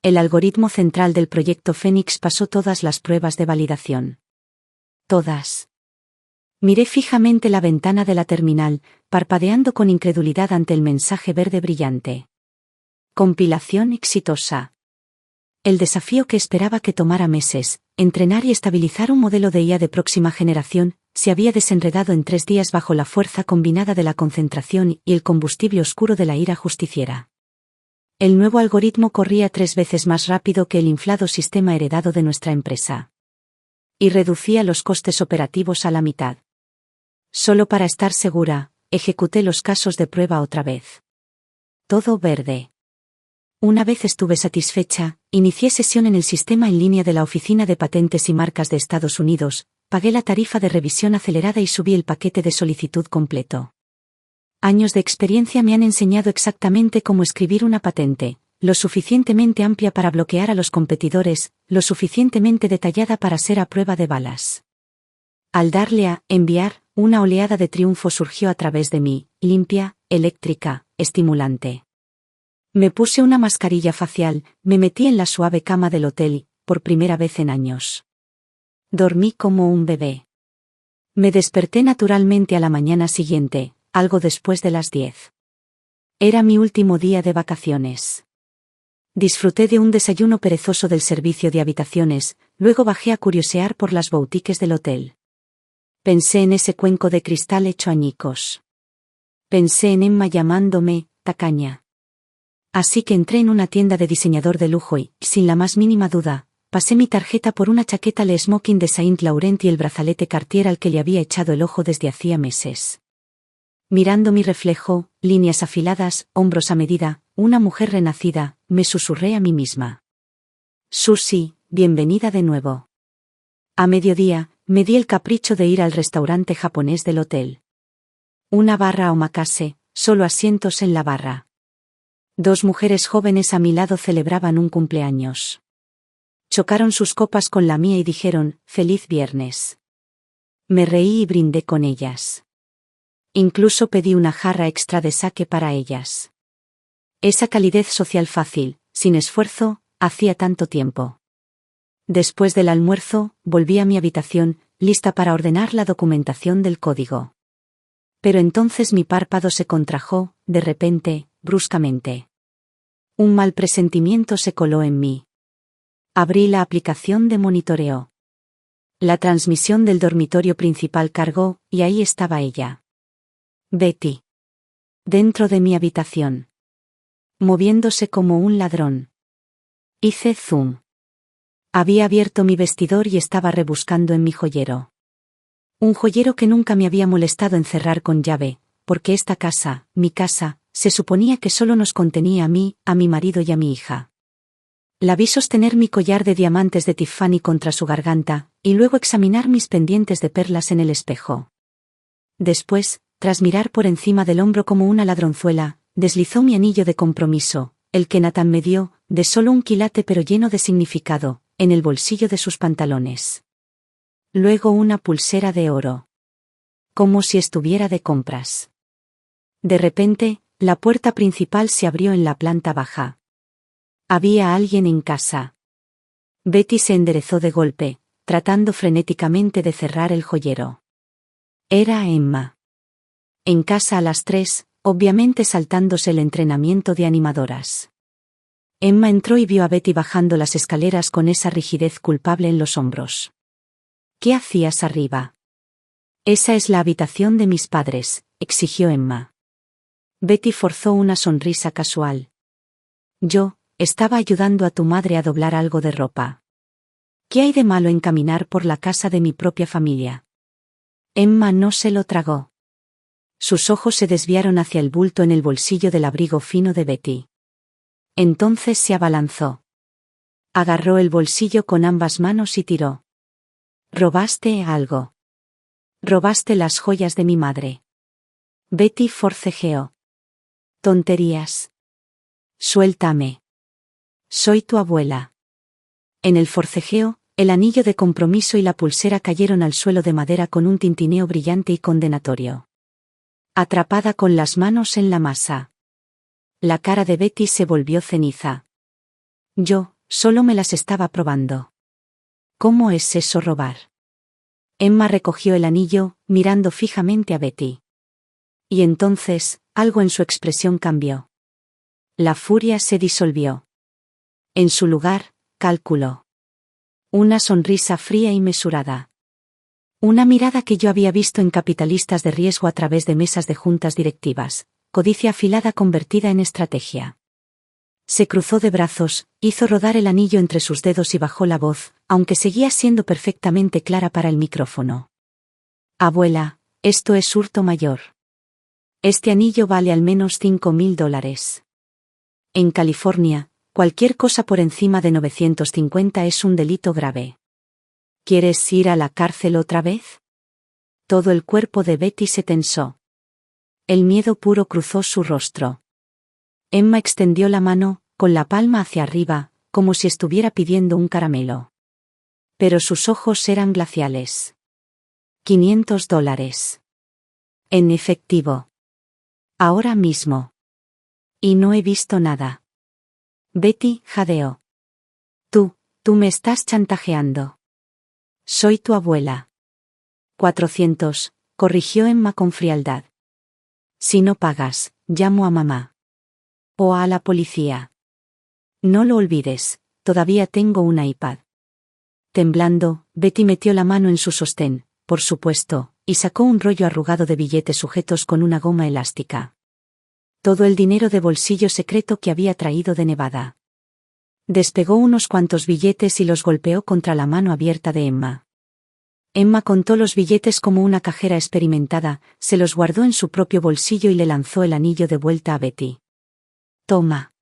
A: El algoritmo central del proyecto Fénix pasó todas las pruebas de validación. Todas. Miré fijamente la ventana de la terminal, parpadeando con incredulidad ante el mensaje verde brillante. Compilación exitosa. El desafío que esperaba que tomara meses, entrenar y estabilizar un modelo de IA de próxima generación, se había desenredado en 3 días bajo la fuerza combinada de la concentración y el combustible oscuro de la ira justiciera. El nuevo algoritmo corría 3 veces más rápido que el inflado sistema heredado de nuestra empresa. Y reducía los costes operativos a la mitad. Solo para estar segura, ejecuté los casos de prueba otra vez. Todo verde. Una vez estuve satisfecha, inicié sesión en el sistema en línea de la Oficina de Patentes y Marcas de Estados Unidos, pagué la tarifa de revisión acelerada y subí el paquete de solicitud completo. Años de experiencia me han enseñado exactamente cómo escribir una patente, lo suficientemente amplia para bloquear a los competidores, lo suficientemente detallada para ser a prueba de balas. Al darle a enviar, una oleada de triunfo surgió a través de mí, limpia, eléctrica, estimulante. Me puse una mascarilla facial, me metí en la suave cama del hotel, por primera vez en años. Dormí como un bebé. Me desperté naturalmente a la mañana siguiente, algo después de las 10. Era mi último día de vacaciones. Disfruté de un desayuno perezoso del servicio de habitaciones, luego bajé a curiosear por las boutiques del hotel. Pensé en ese cuenco de cristal hecho añicos. Pensé en Emma llamándome tacaña. Así que entré en una tienda de diseñador de lujo y, sin la más mínima duda, pasé mi tarjeta por una chaqueta Le Smoking de Saint Laurent y el brazalete Cartier al que le había echado el ojo desde hacía meses. Mirando mi reflejo, líneas afiladas, hombros a medida, una mujer renacida, me susurré a mí misma. Susie, bienvenida de nuevo. A mediodía, me di el capricho de ir al restaurante japonés del hotel. Una barra omakase, solo asientos en la barra. 2 mujeres jóvenes a mi lado celebraban un cumpleaños. Chocaron sus copas con la mía y dijeron, «Feliz viernes». Me reí y brindé con ellas. Incluso pedí una jarra extra de sake para ellas. Esa calidez social fácil, sin esfuerzo, hacía tanto tiempo. Después del almuerzo, volví a mi habitación, lista para ordenar la documentación del código. Pero entonces mi párpado se contrajo, de repente, bruscamente. Un mal presentimiento se coló en mí. Abrí la aplicación de monitoreo. La transmisión del dormitorio principal cargó, y ahí estaba ella. Betty. Dentro de mi habitación. Moviéndose como un ladrón. Hice zoom. Había abierto mi vestidor y estaba rebuscando en mi joyero. Un joyero que nunca me había molestado encerrar con llave, porque esta casa, mi casa, se suponía que solo nos contenía a mí, a mi marido y a mi hija. La vi sostener mi collar de diamantes de Tiffany contra su garganta, y luego examinar mis pendientes de perlas en el espejo. Después, tras mirar por encima del hombro como una ladronzuela, deslizó mi anillo de compromiso, el que Nathan me dio, de solo un quilate pero lleno de significado, en el bolsillo de sus pantalones. Luego una pulsera de oro. Como si estuviera de compras. De repente, la puerta principal se abrió en la planta baja. Había alguien en casa. Betty se enderezó de golpe, tratando frenéticamente de cerrar el joyero. Era Emma. En casa a las 3, obviamente saltándose el entrenamiento de animadoras. Emma entró y vio a Betty bajando las escaleras con esa rigidez culpable en los hombros. ¿Qué hacías arriba? Esa es la habitación de mis padres, exigió Emma. Betty forzó una sonrisa casual. Yo, estaba ayudando a tu madre a doblar algo de ropa. ¿Qué hay de malo en caminar por la casa de mi propia familia? Emma no se lo tragó. Sus ojos se desviaron hacia el bulto en el bolsillo del abrigo fino de Betty. Entonces se abalanzó. Agarró el bolsillo con ambas manos y tiró. ¿Robaste algo? Robaste las joyas de mi madre. Betty forcejeó. Tonterías. Suéltame. Soy tu abuela. En el forcejeo, el anillo de compromiso y la pulsera cayeron al suelo de madera con un tintineo brillante y condenatorio. Atrapada con las manos en la masa. La cara de Betty se volvió ceniza. Yo, solo me las estaba probando. ¿Cómo es eso robar? Emma recogió el anillo, mirando fijamente a Betty. Y entonces, algo en su expresión cambió. La furia se disolvió. En su lugar, calculó. Una sonrisa fría y mesurada. Una mirada que yo había visto en capitalistas de riesgo a través de mesas de juntas directivas, codicia afilada convertida en estrategia. Se cruzó de brazos, hizo rodar el anillo entre sus dedos y bajó la voz, aunque seguía siendo perfectamente clara para el micrófono. Abuela, esto es hurto mayor. Este anillo vale al menos $5.000. En California, cualquier cosa por encima de 950 es un delito grave. ¿Quieres ir a la cárcel otra vez? Todo el cuerpo de Betty se tensó. El miedo puro cruzó su rostro. Emma extendió la mano, con la palma hacia arriba, como si estuviera pidiendo un caramelo. Pero sus ojos eran glaciales. $500. En efectivo. Ahora mismo. Y no he visto nada. Betty jadeó. Tú me estás chantajeando. Soy tu abuela. 400, corrigió Emma con frialdad. Si no pagas, llamo a mamá. O a la policía. No lo olvides, todavía tengo un iPad. Temblando, Betty metió la mano en su sostén, por supuesto, y sacó un rollo arrugado de billetes sujetos con una goma elástica. Todo el dinero de bolsillo secreto que había traído de Nevada. Despegó unos cuantos billetes y los golpeó contra la mano abierta de Emma. Emma contó los billetes como una cajera experimentada, se los guardó en su propio bolsillo y le lanzó el anillo de vuelta a Betty. Toma.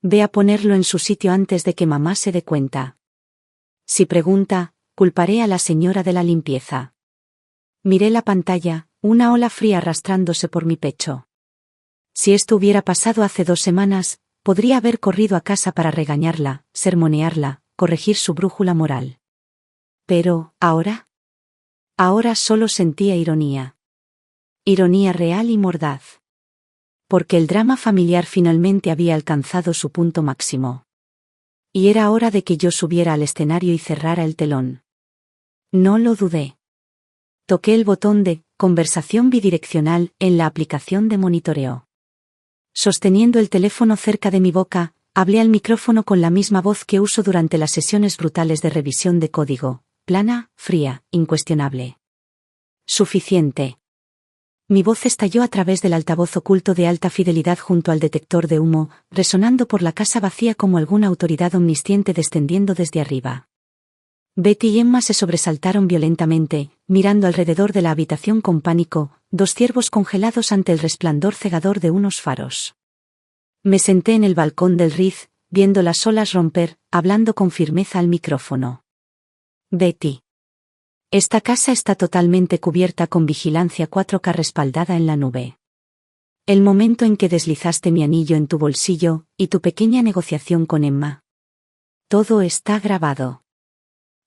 A: Ve a ponerlo en su sitio antes de que mamá se dé cuenta. Si pregunta, culparé a la señora de la limpieza. Miré la pantalla, una ola fría arrastrándose por mi pecho. Si esto hubiera pasado hace 2 semanas, podría haber corrido a casa para regañarla, sermonearla, corregir su brújula moral. Pero, ¿ahora? Ahora solo sentía ironía. Ironía real y mordaz. Porque el drama familiar finalmente había alcanzado su punto máximo. Y era hora de que yo subiera al escenario y cerrara el telón. No lo dudé. Toqué el botón de conversación bidireccional en la aplicación de monitoreo. Sosteniendo el teléfono cerca de mi boca, hablé al micrófono con la misma voz que uso durante las sesiones brutales de revisión de código, plana, fría, incuestionable. Suficiente. Mi voz estalló a través del altavoz oculto de alta fidelidad junto al detector de humo, resonando por la casa vacía como alguna autoridad omnisciente descendiendo desde arriba. Betty y Emma se sobresaltaron violentamente, mirando alrededor de la habitación con pánico, 2 ciervos congelados ante el resplandor cegador de unos faros. Me senté en el balcón del Ritz, viendo las olas romper, hablando con firmeza al micrófono. Betty. Esta casa está totalmente cubierta con vigilancia 4K respaldada en la nube. El momento en que deslizaste mi anillo en tu bolsillo, y tu pequeña negociación con Emma. Todo está grabado.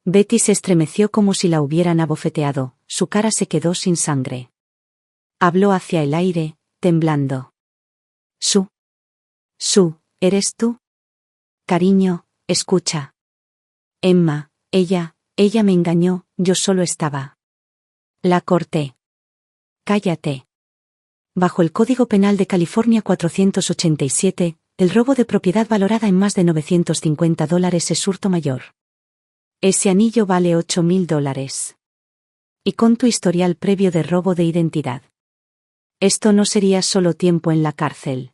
A: Betty se estremeció como si la hubieran abofeteado, su cara se quedó sin sangre. Habló hacia el aire, temblando. Sue, ¿eres tú? Cariño, escucha. Emma, ella me engañó, yo solo estaba. La corté. Cállate. Bajo el Código Penal de California 487, el robo de propiedad valorada en más de $950 es hurto mayor. Ese anillo vale $8.000. Y con tu historial previo de robo de identidad. Esto no sería solo tiempo en la cárcel.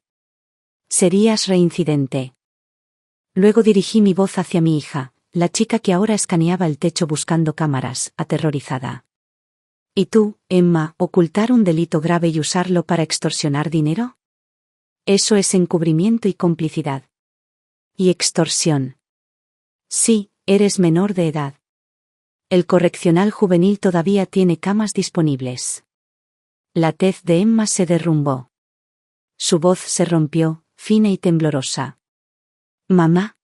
A: Serías reincidente. Luego dirigí mi voz hacia mi hija, la chica que ahora escaneaba el techo buscando cámaras, aterrorizada. ¿Y tú, Emma, ocultar un delito grave y usarlo para extorsionar dinero? Eso es encubrimiento y complicidad. Y extorsión. Sí, eres menor de edad. El correccional juvenil todavía tiene camas disponibles. La tez de Emma se derrumbó. Su voz se rompió, fina y temblorosa. Mamá.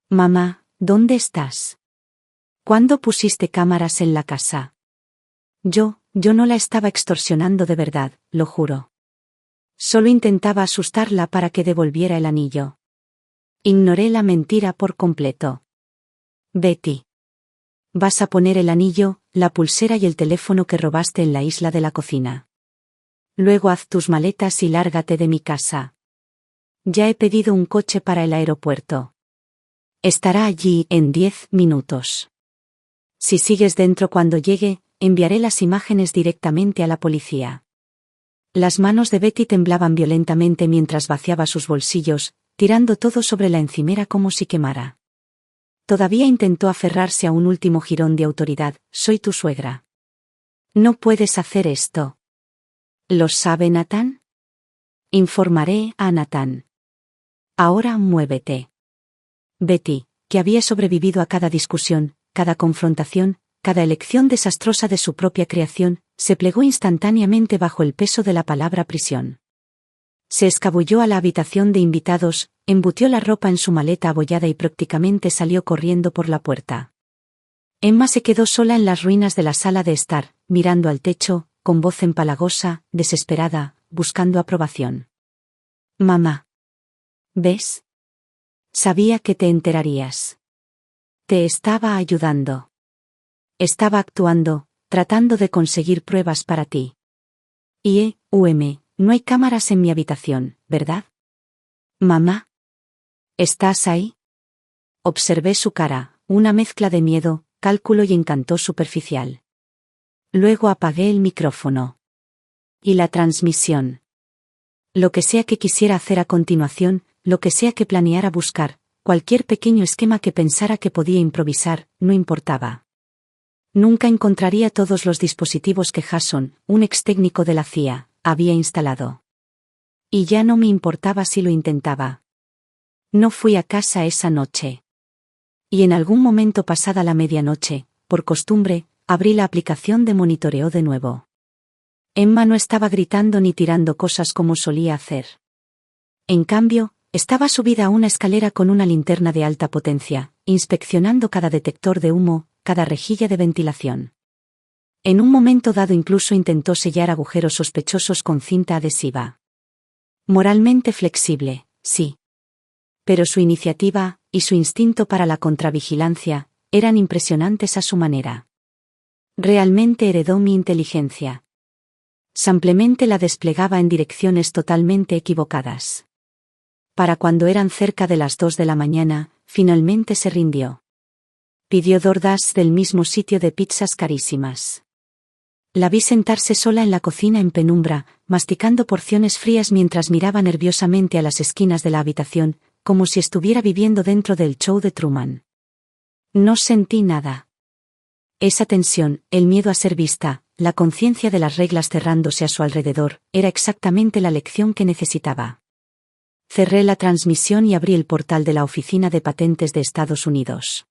A: Mamá, ¿dónde estás? ¿Cuándo pusiste cámaras en la casa? Yo no la estaba extorsionando de verdad, lo juro. Solo intentaba asustarla para que devolviera el anillo. Ignoré la mentira por completo. Betty. Vas a poner el anillo, la pulsera y el teléfono que robaste en la isla de la cocina. Luego haz tus maletas y lárgate de mi casa. Ya he pedido un coche para el aeropuerto. Estará allí en 10 minutos. Si sigues dentro cuando llegue, enviaré las imágenes directamente a la policía. Las manos de Betty temblaban violentamente mientras vaciaba sus bolsillos, tirando todo sobre la encimera como si quemara. Todavía intentó aferrarse a un último jirón de autoridad. Soy tu suegra. No puedes hacer esto. ¿Lo sabe Nathan? Informaré a Nathan. Ahora muévete. Betty, que había sobrevivido a cada discusión, cada confrontación, cada elección desastrosa de su propia creación, se plegó instantáneamente bajo el peso de la palabra prisión. Se escabulló a la habitación de invitados, embutió la ropa en su maleta abollada y prácticamente salió corriendo por la puerta. Emma se quedó sola en las ruinas de la sala de estar, mirando al techo, con voz empalagosa, desesperada, buscando aprobación. Mamá. ¿Ves? Sabía que te enterarías. Te estaba ayudando. Estaba actuando, tratando de conseguir pruebas para ti. No hay cámaras en mi habitación, ¿verdad? Mamá. ¿Estás ahí? Observé su cara, una mezcla de miedo, cálculo y encanto superficial. Luego apagué el micrófono. Y la transmisión. Lo que sea que quisiera hacer a continuación, lo que sea que planeara buscar, cualquier pequeño esquema que pensara que podía improvisar, no importaba. Nunca encontraría todos los dispositivos que Jason, un ex técnico de la CIA, había instalado. Y ya no me importaba si lo intentaba. No fui a casa esa noche. Y en algún momento pasada la medianoche, por costumbre, abrí la aplicación de monitoreo de nuevo. Emma no estaba gritando ni tirando cosas como solía hacer. En cambio, estaba subida a una escalera con una linterna de alta potencia, inspeccionando cada detector de humo, cada rejilla de ventilación. En un momento dado incluso intentó sellar agujeros sospechosos con cinta adhesiva. Moralmente flexible, sí. Pero su iniciativa, y su instinto para la contravigilancia, eran impresionantes a su manera. Realmente heredó mi inteligencia. Simplemente la desplegaba en direcciones totalmente equivocadas. Para cuando eran cerca de las 2 de la mañana, finalmente se rindió. Pidió DoorDash del mismo sitio de pizzas carísimas. La vi sentarse sola en la cocina en penumbra, masticando porciones frías mientras miraba nerviosamente a las esquinas de la habitación, como si estuviera viviendo dentro del show de Truman. No sentí nada. Esa tensión, el miedo a ser vista, la conciencia de las reglas cerrándose a su alrededor, era exactamente la lección que necesitaba. Cerré la transmisión y abrí el portal de la Oficina de Patentes de Estados Unidos.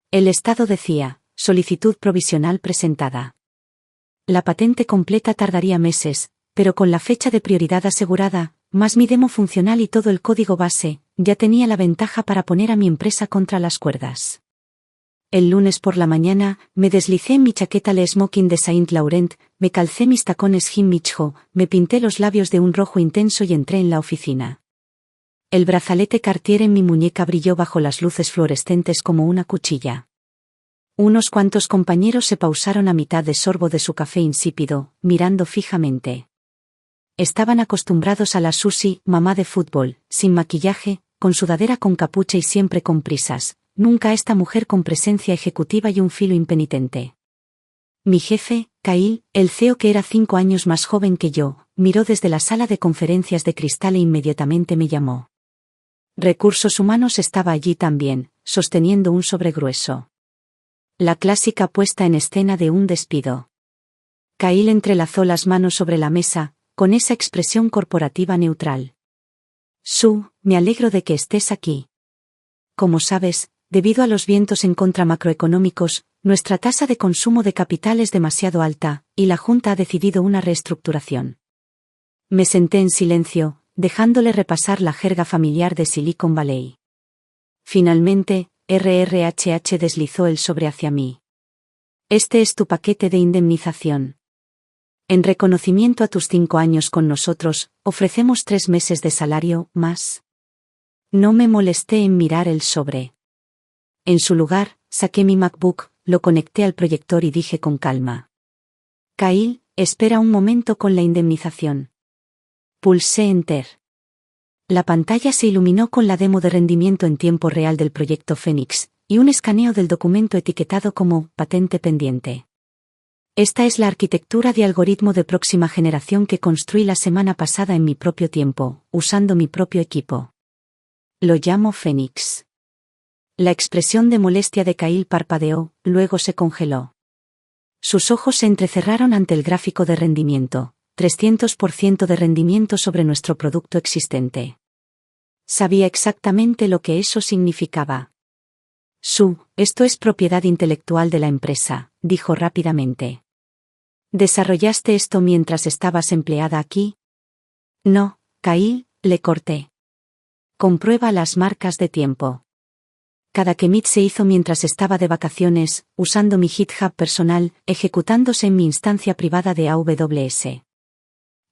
A: El estado decía, Solicitud provisional presentada. La patente completa tardaría meses, pero con la fecha de prioridad asegurada, más mi demo funcional y todo el código base, ya tenía la ventaja para poner a mi empresa contra las cuerdas. El lunes por la mañana, me deslicé en mi chaqueta Le Smoking de Saint Laurent, me calcé mis tacones Jim Micho, me pinté los labios de un rojo intenso y entré en la oficina. El brazalete Cartier en mi muñeca brilló bajo las luces fluorescentes como una cuchilla. Unos cuantos compañeros se pausaron a mitad de sorbo de su café insípido, mirando fijamente. Estaban acostumbrados a la Susie, mamá de fútbol, sin maquillaje, con sudadera con capucha y siempre con prisas, nunca esta mujer con presencia ejecutiva y un filo impenitente. Mi jefe, Kyle, el CEO que era 5 años más joven que yo, miró desde la sala de conferencias de cristal e inmediatamente me llamó. Recursos Humanos estaba allí también, sosteniendo un sobregrueso. La clásica puesta en escena de un despido. Kyle entrelazó las manos sobre la mesa, con esa expresión corporativa neutral. Sue, me alegro de que estés aquí. Como sabes, debido a los vientos en contra macroeconómicos, nuestra tasa de consumo de capital es demasiado alta, y la Junta ha decidido una reestructuración. Me senté en silencio, dejándole repasar la jerga familiar de Silicon Valley. Finalmente, RRHH deslizó el sobre hacia mí. Este es tu paquete de indemnización. En reconocimiento a tus 5 años con nosotros, ofrecemos 3 meses de salario, más. No me molesté en mirar el sobre. En su lugar, saqué mi MacBook, lo conecté al proyector y dije con calma. Kyle, espera un momento con la indemnización. Pulsé Enter. La pantalla se iluminó con la demo de rendimiento en tiempo real del proyecto Phoenix, y un escaneo del documento etiquetado como patente pendiente. Esta es la arquitectura de algoritmo de próxima generación que construí la semana pasada en mi propio tiempo, usando mi propio equipo. Lo llamo Phoenix. La expresión de molestia de Kyle parpadeó, luego se congeló. Sus ojos se entrecerraron ante el gráfico de rendimiento, 300% de rendimiento sobre nuestro producto existente. Sabía exactamente lo que eso significaba. Sue, esto es propiedad intelectual de la empresa, dijo rápidamente. ¿Desarrollaste esto mientras estabas empleada aquí? No, Kyle, le corté. Comprueba las marcas de tiempo. Cada commit se hizo mientras estaba de vacaciones, usando mi GitHub personal, ejecutándose en mi instancia privada de AWS.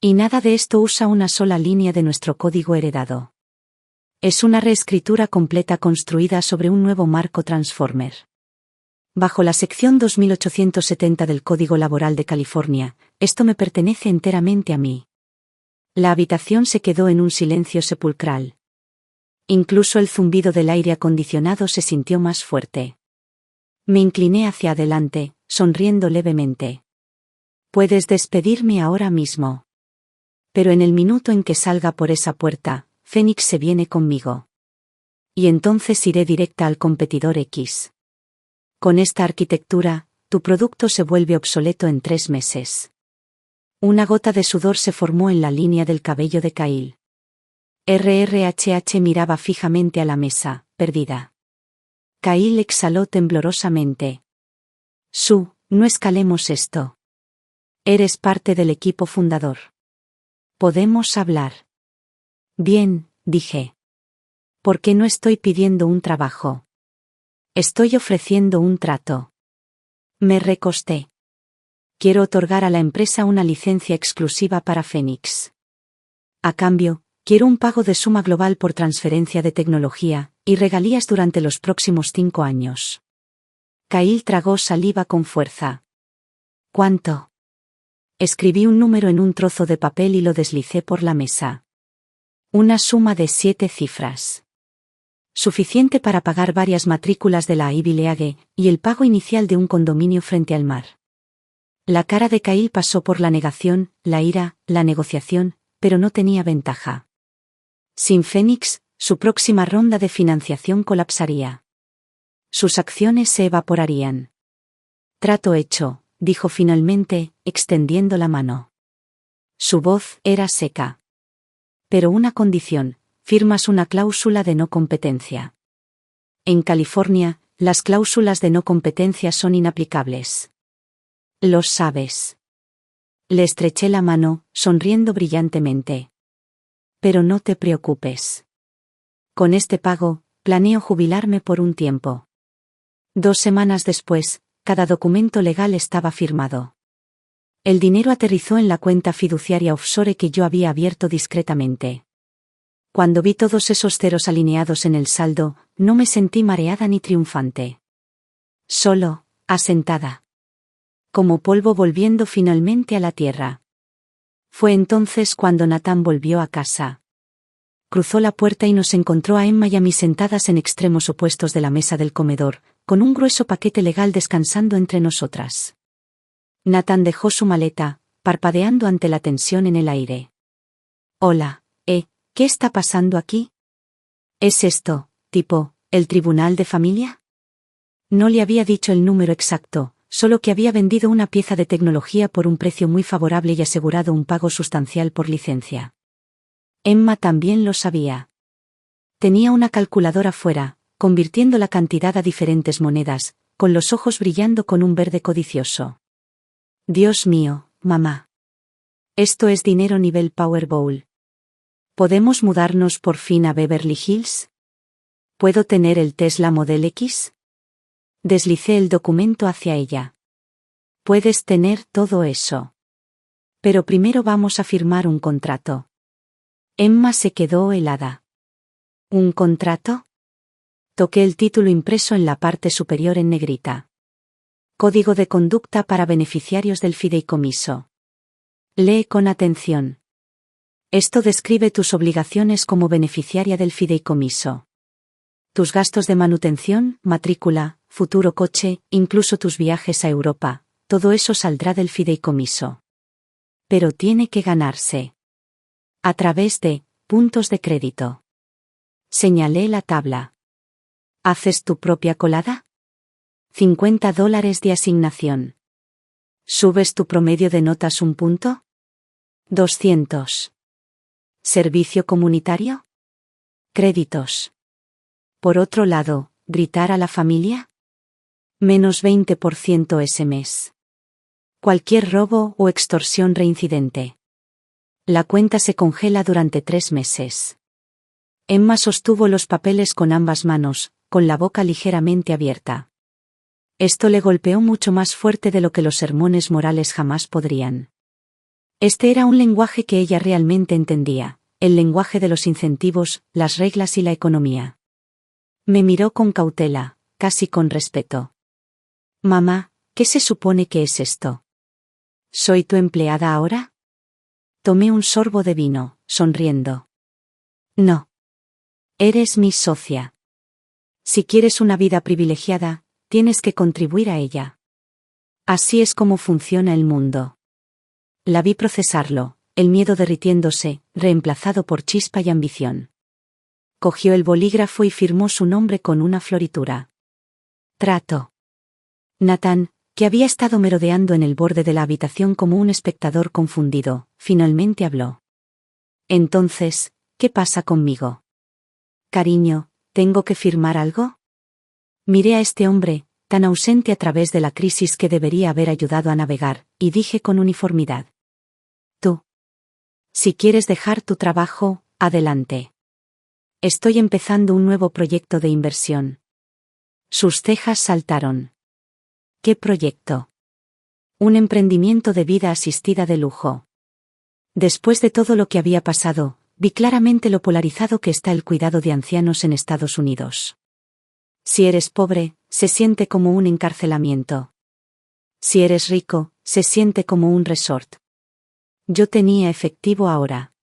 A: Y nada de esto usa una sola línea de nuestro código heredado. Es una reescritura completa construida sobre un nuevo marco Transformer. Bajo la sección 2870 del Código Laboral de California, esto me pertenece enteramente a mí. La habitación se quedó en un silencio sepulcral. Incluso el zumbido del aire acondicionado se sintió más fuerte. Me incliné hacia adelante, sonriendo levemente. Puedes despedirme ahora mismo. Pero en el minuto en que salga por esa puerta, Phoenix se viene conmigo. Y entonces iré directa al competidor X. Con esta arquitectura, tu producto se vuelve obsoleto en 3 meses. Una gota de sudor se formó en la línea del cabello de Kyle. RRHH miraba fijamente a la mesa, perdida. Kyle exhaló temblorosamente. Sue, no escalemos esto. Eres parte del equipo fundador. Podemos hablar. Bien, dije. ¿Por qué no estoy pidiendo un trabajo? Estoy ofreciendo un trato. Me recosté. Quiero otorgar a la empresa una licencia exclusiva para Phoenix. A cambio, quiero un pago de suma global por transferencia de tecnología, y regalías durante los próximos 5 años. Kyle tragó saliva con fuerza. ¿Cuánto? Escribí un número en un trozo de papel y lo deslicé por la mesa. Una suma de 7 cifras. Suficiente para pagar varias matrículas de la Ivy League, y el pago inicial de un condominio frente al mar. La cara de Kyle pasó por la negación, la ira, la negociación, pero no tenía ventaja. Sin Phoenix, su próxima ronda de financiación colapsaría. Sus acciones se evaporarían. Trato hecho, dijo finalmente, extendiendo la mano. Su voz era seca. Pero una condición, firmas una cláusula de no competencia. En California, las cláusulas de no competencia son inaplicables. Lo sabes. Le estreché la mano, sonriendo brillantemente. Pero no te preocupes. Con este pago, planeo jubilarme por un tiempo. 2 semanas después, cada documento legal estaba firmado. El dinero aterrizó en la cuenta fiduciaria offshore que yo había abierto discretamente. Cuando vi todos esos ceros alineados en el saldo, no me sentí mareada ni triunfante. Solo, asentada. Como polvo volviendo finalmente a la tierra. Fue entonces cuando Nathan volvió a casa. Cruzó la puerta y nos encontró a Emma y a mí sentadas en extremos opuestos de la mesa del comedor, con un grueso paquete legal descansando entre nosotras. Nathan dejó su maleta, parpadeando ante la tensión en el aire. Hola, ¿qué está pasando aquí? ¿Es esto, tipo, el tribunal de familia? No le había dicho el número exacto, solo que había vendido una pieza de tecnología por un precio muy favorable y asegurado un pago sustancial por licencia. Emma también lo sabía. Tenía una calculadora fuera, convirtiendo la cantidad a diferentes monedas, con los ojos brillando con un verde codicioso. Dios mío, mamá. Esto es dinero nivel Powerball. ¿Podemos mudarnos por fin a Beverly Hills? ¿Puedo tener el Tesla Model X? Deslicé el documento hacia ella. Puedes tener todo eso. Pero primero vamos a firmar un contrato. Emma se quedó helada. ¿Un contrato? Toqué el título impreso en la parte superior en negrita. Código de conducta para beneficiarios del fideicomiso. Lee con atención. Esto describe tus obligaciones como beneficiaria del fideicomiso. Tus gastos de manutención, matrícula, futuro coche, incluso tus viajes a Europa, todo eso saldrá del fideicomiso. Pero tiene que ganarse. A través de puntos de crédito. Señalé la tabla. ¿Haces tu propia colada? $50 de asignación. ¿Subes tu promedio de notas un punto? 200. ¿Servicio comunitario? Créditos. Por otro lado, ¿gritar a la familia? Menos 20% ese mes. Cualquier robo o extorsión reincidente. La cuenta se congela durante 3 meses. Emma sostuvo los papeles con ambas manos, con la boca ligeramente abierta. Esto le golpeó mucho más fuerte de lo que los sermones morales jamás podrían. Este era un lenguaje que ella realmente entendía, el lenguaje de los incentivos, las reglas y la economía. Me miró con cautela, casi con respeto. Mamá, ¿qué se supone que es esto? ¿Soy tu empleada ahora? Tomé un sorbo de vino, sonriendo. No. Eres mi socia. Si quieres una vida privilegiada, tienes que contribuir a ella. Así es como funciona el mundo. La vi procesarlo, el miedo derritiéndose, reemplazado por chispa y ambición. Cogió el bolígrafo y firmó su nombre con una floritura. Trato. Nathan, que había estado merodeando en el borde de la habitación como un espectador confundido, finalmente habló. Entonces, ¿qué pasa conmigo? Cariño, ¿tengo que firmar algo? Miré a este hombre, tan ausente a través de la crisis que debería haber ayudado a navegar, y dije con uniformidad. Tú. Si quieres dejar tu trabajo, adelante. Estoy empezando un nuevo proyecto de inversión. Sus cejas saltaron. ¿Qué proyecto? Un emprendimiento de vida asistida de lujo. Después de todo lo que había pasado, vi claramente lo polarizado que está el cuidado de ancianos en Estados Unidos. Si eres pobre, se siente como un encarcelamiento. Si eres rico, se siente como un resort. Yo tenía efectivo ahora.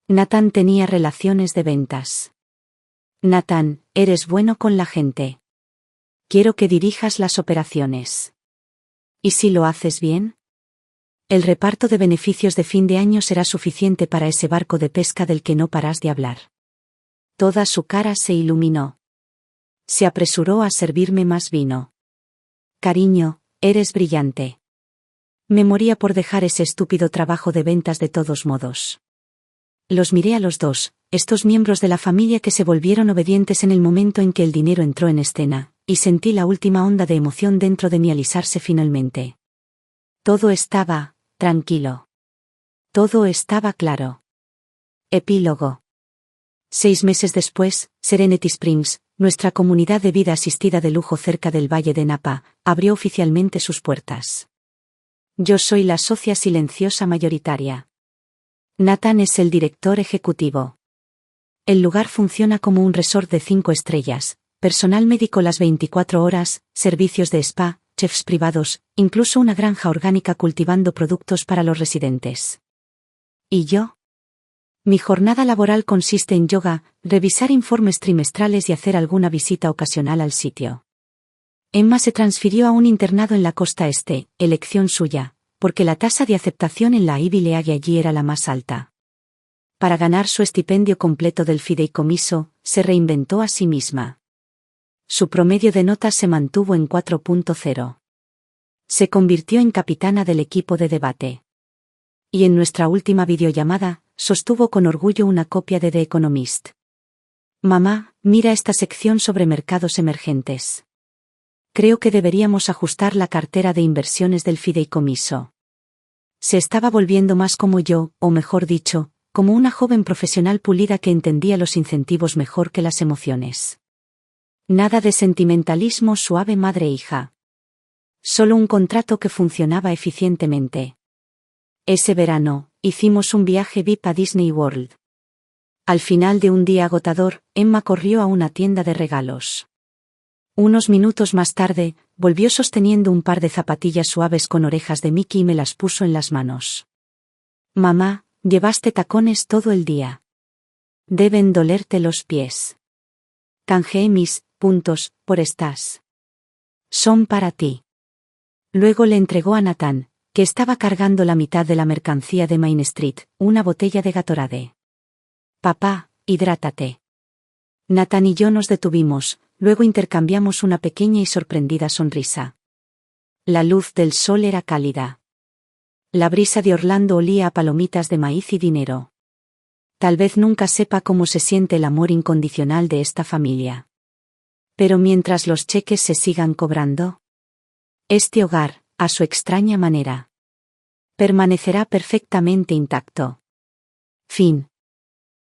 A: Nathan tenía relaciones de ventas. Nathan, eres bueno con la gente. Quiero que dirijas las operaciones. ¿Y si lo haces bien? El reparto de beneficios de fin de año será suficiente para ese barco de pesca del que no paras de hablar. Toda su cara se iluminó. Se apresuró a servirme más vino. Cariño, eres brillante. Me moría por dejar ese estúpido trabajo de ventas de todos modos. Los miré a los dos, estos miembros de la familia que se volvieron obedientes en el momento en que el dinero entró en escena, y sentí la última onda de emoción dentro de mí alisarse finalmente. Todo estaba tranquilo. Todo estaba claro. Epílogo. 6 meses después, Serenity Springs, nuestra comunidad de vida asistida de lujo cerca del Valle de Napa, abrió oficialmente sus puertas. Yo soy la socia silenciosa mayoritaria. Nathan es el director ejecutivo. El lugar funciona como un resort de 5 estrellas, personal médico las 24 horas, servicios de spa, chefs privados, incluso una granja orgánica cultivando productos para los residentes. ¿Y yo? Mi jornada laboral consiste en yoga, revisar informes trimestrales y hacer alguna visita ocasional al sitio. Emma se transfirió a un internado en la costa este, elección suya, porque la tasa de aceptación en la Ivy League allí era la más alta. Para ganar su estipendio completo del fideicomiso, se reinventó a sí misma. Su promedio de notas se mantuvo en 4.0. Se convirtió en capitana del equipo de debate. Y en nuestra última videollamada, sostuvo con orgullo una copia de The Economist. Mamá, mira esta sección sobre mercados emergentes. Creo que deberíamos ajustar la cartera de inversiones del fideicomiso. Se estaba volviendo más como yo, o mejor dicho, como una joven profesional pulida que entendía los incentivos mejor que las emociones. Nada de sentimentalismo suave madre-hija. Solo un contrato que funcionaba eficientemente. Ese verano, hicimos un viaje VIP a Disney World. Al final de un día agotador, Emma corrió a una tienda de regalos. Unos minutos más tarde, volvió sosteniendo un par de zapatillas suaves con orejas de Mickey y me las puso en las manos. Mamá, llevaste tacones todo el día. Deben dolerte los pies. Canjeé mis puntos por estas. Son para ti. Luego le entregó a Nathan, que estaba cargando la mitad de la mercancía de Main Street, una botella de Gatorade. Papá, hidrátate. Nathan y yo nos detuvimos, luego intercambiamos una pequeña y sorprendida sonrisa. La luz del sol era cálida. La brisa de Orlando olía a palomitas de maíz y dinero. Tal vez nunca sepa cómo se siente el amor incondicional de esta familia. Pero mientras los cheques se sigan cobrando, este hogar, a su extraña manera, permanecerá perfectamente intacto. Fin.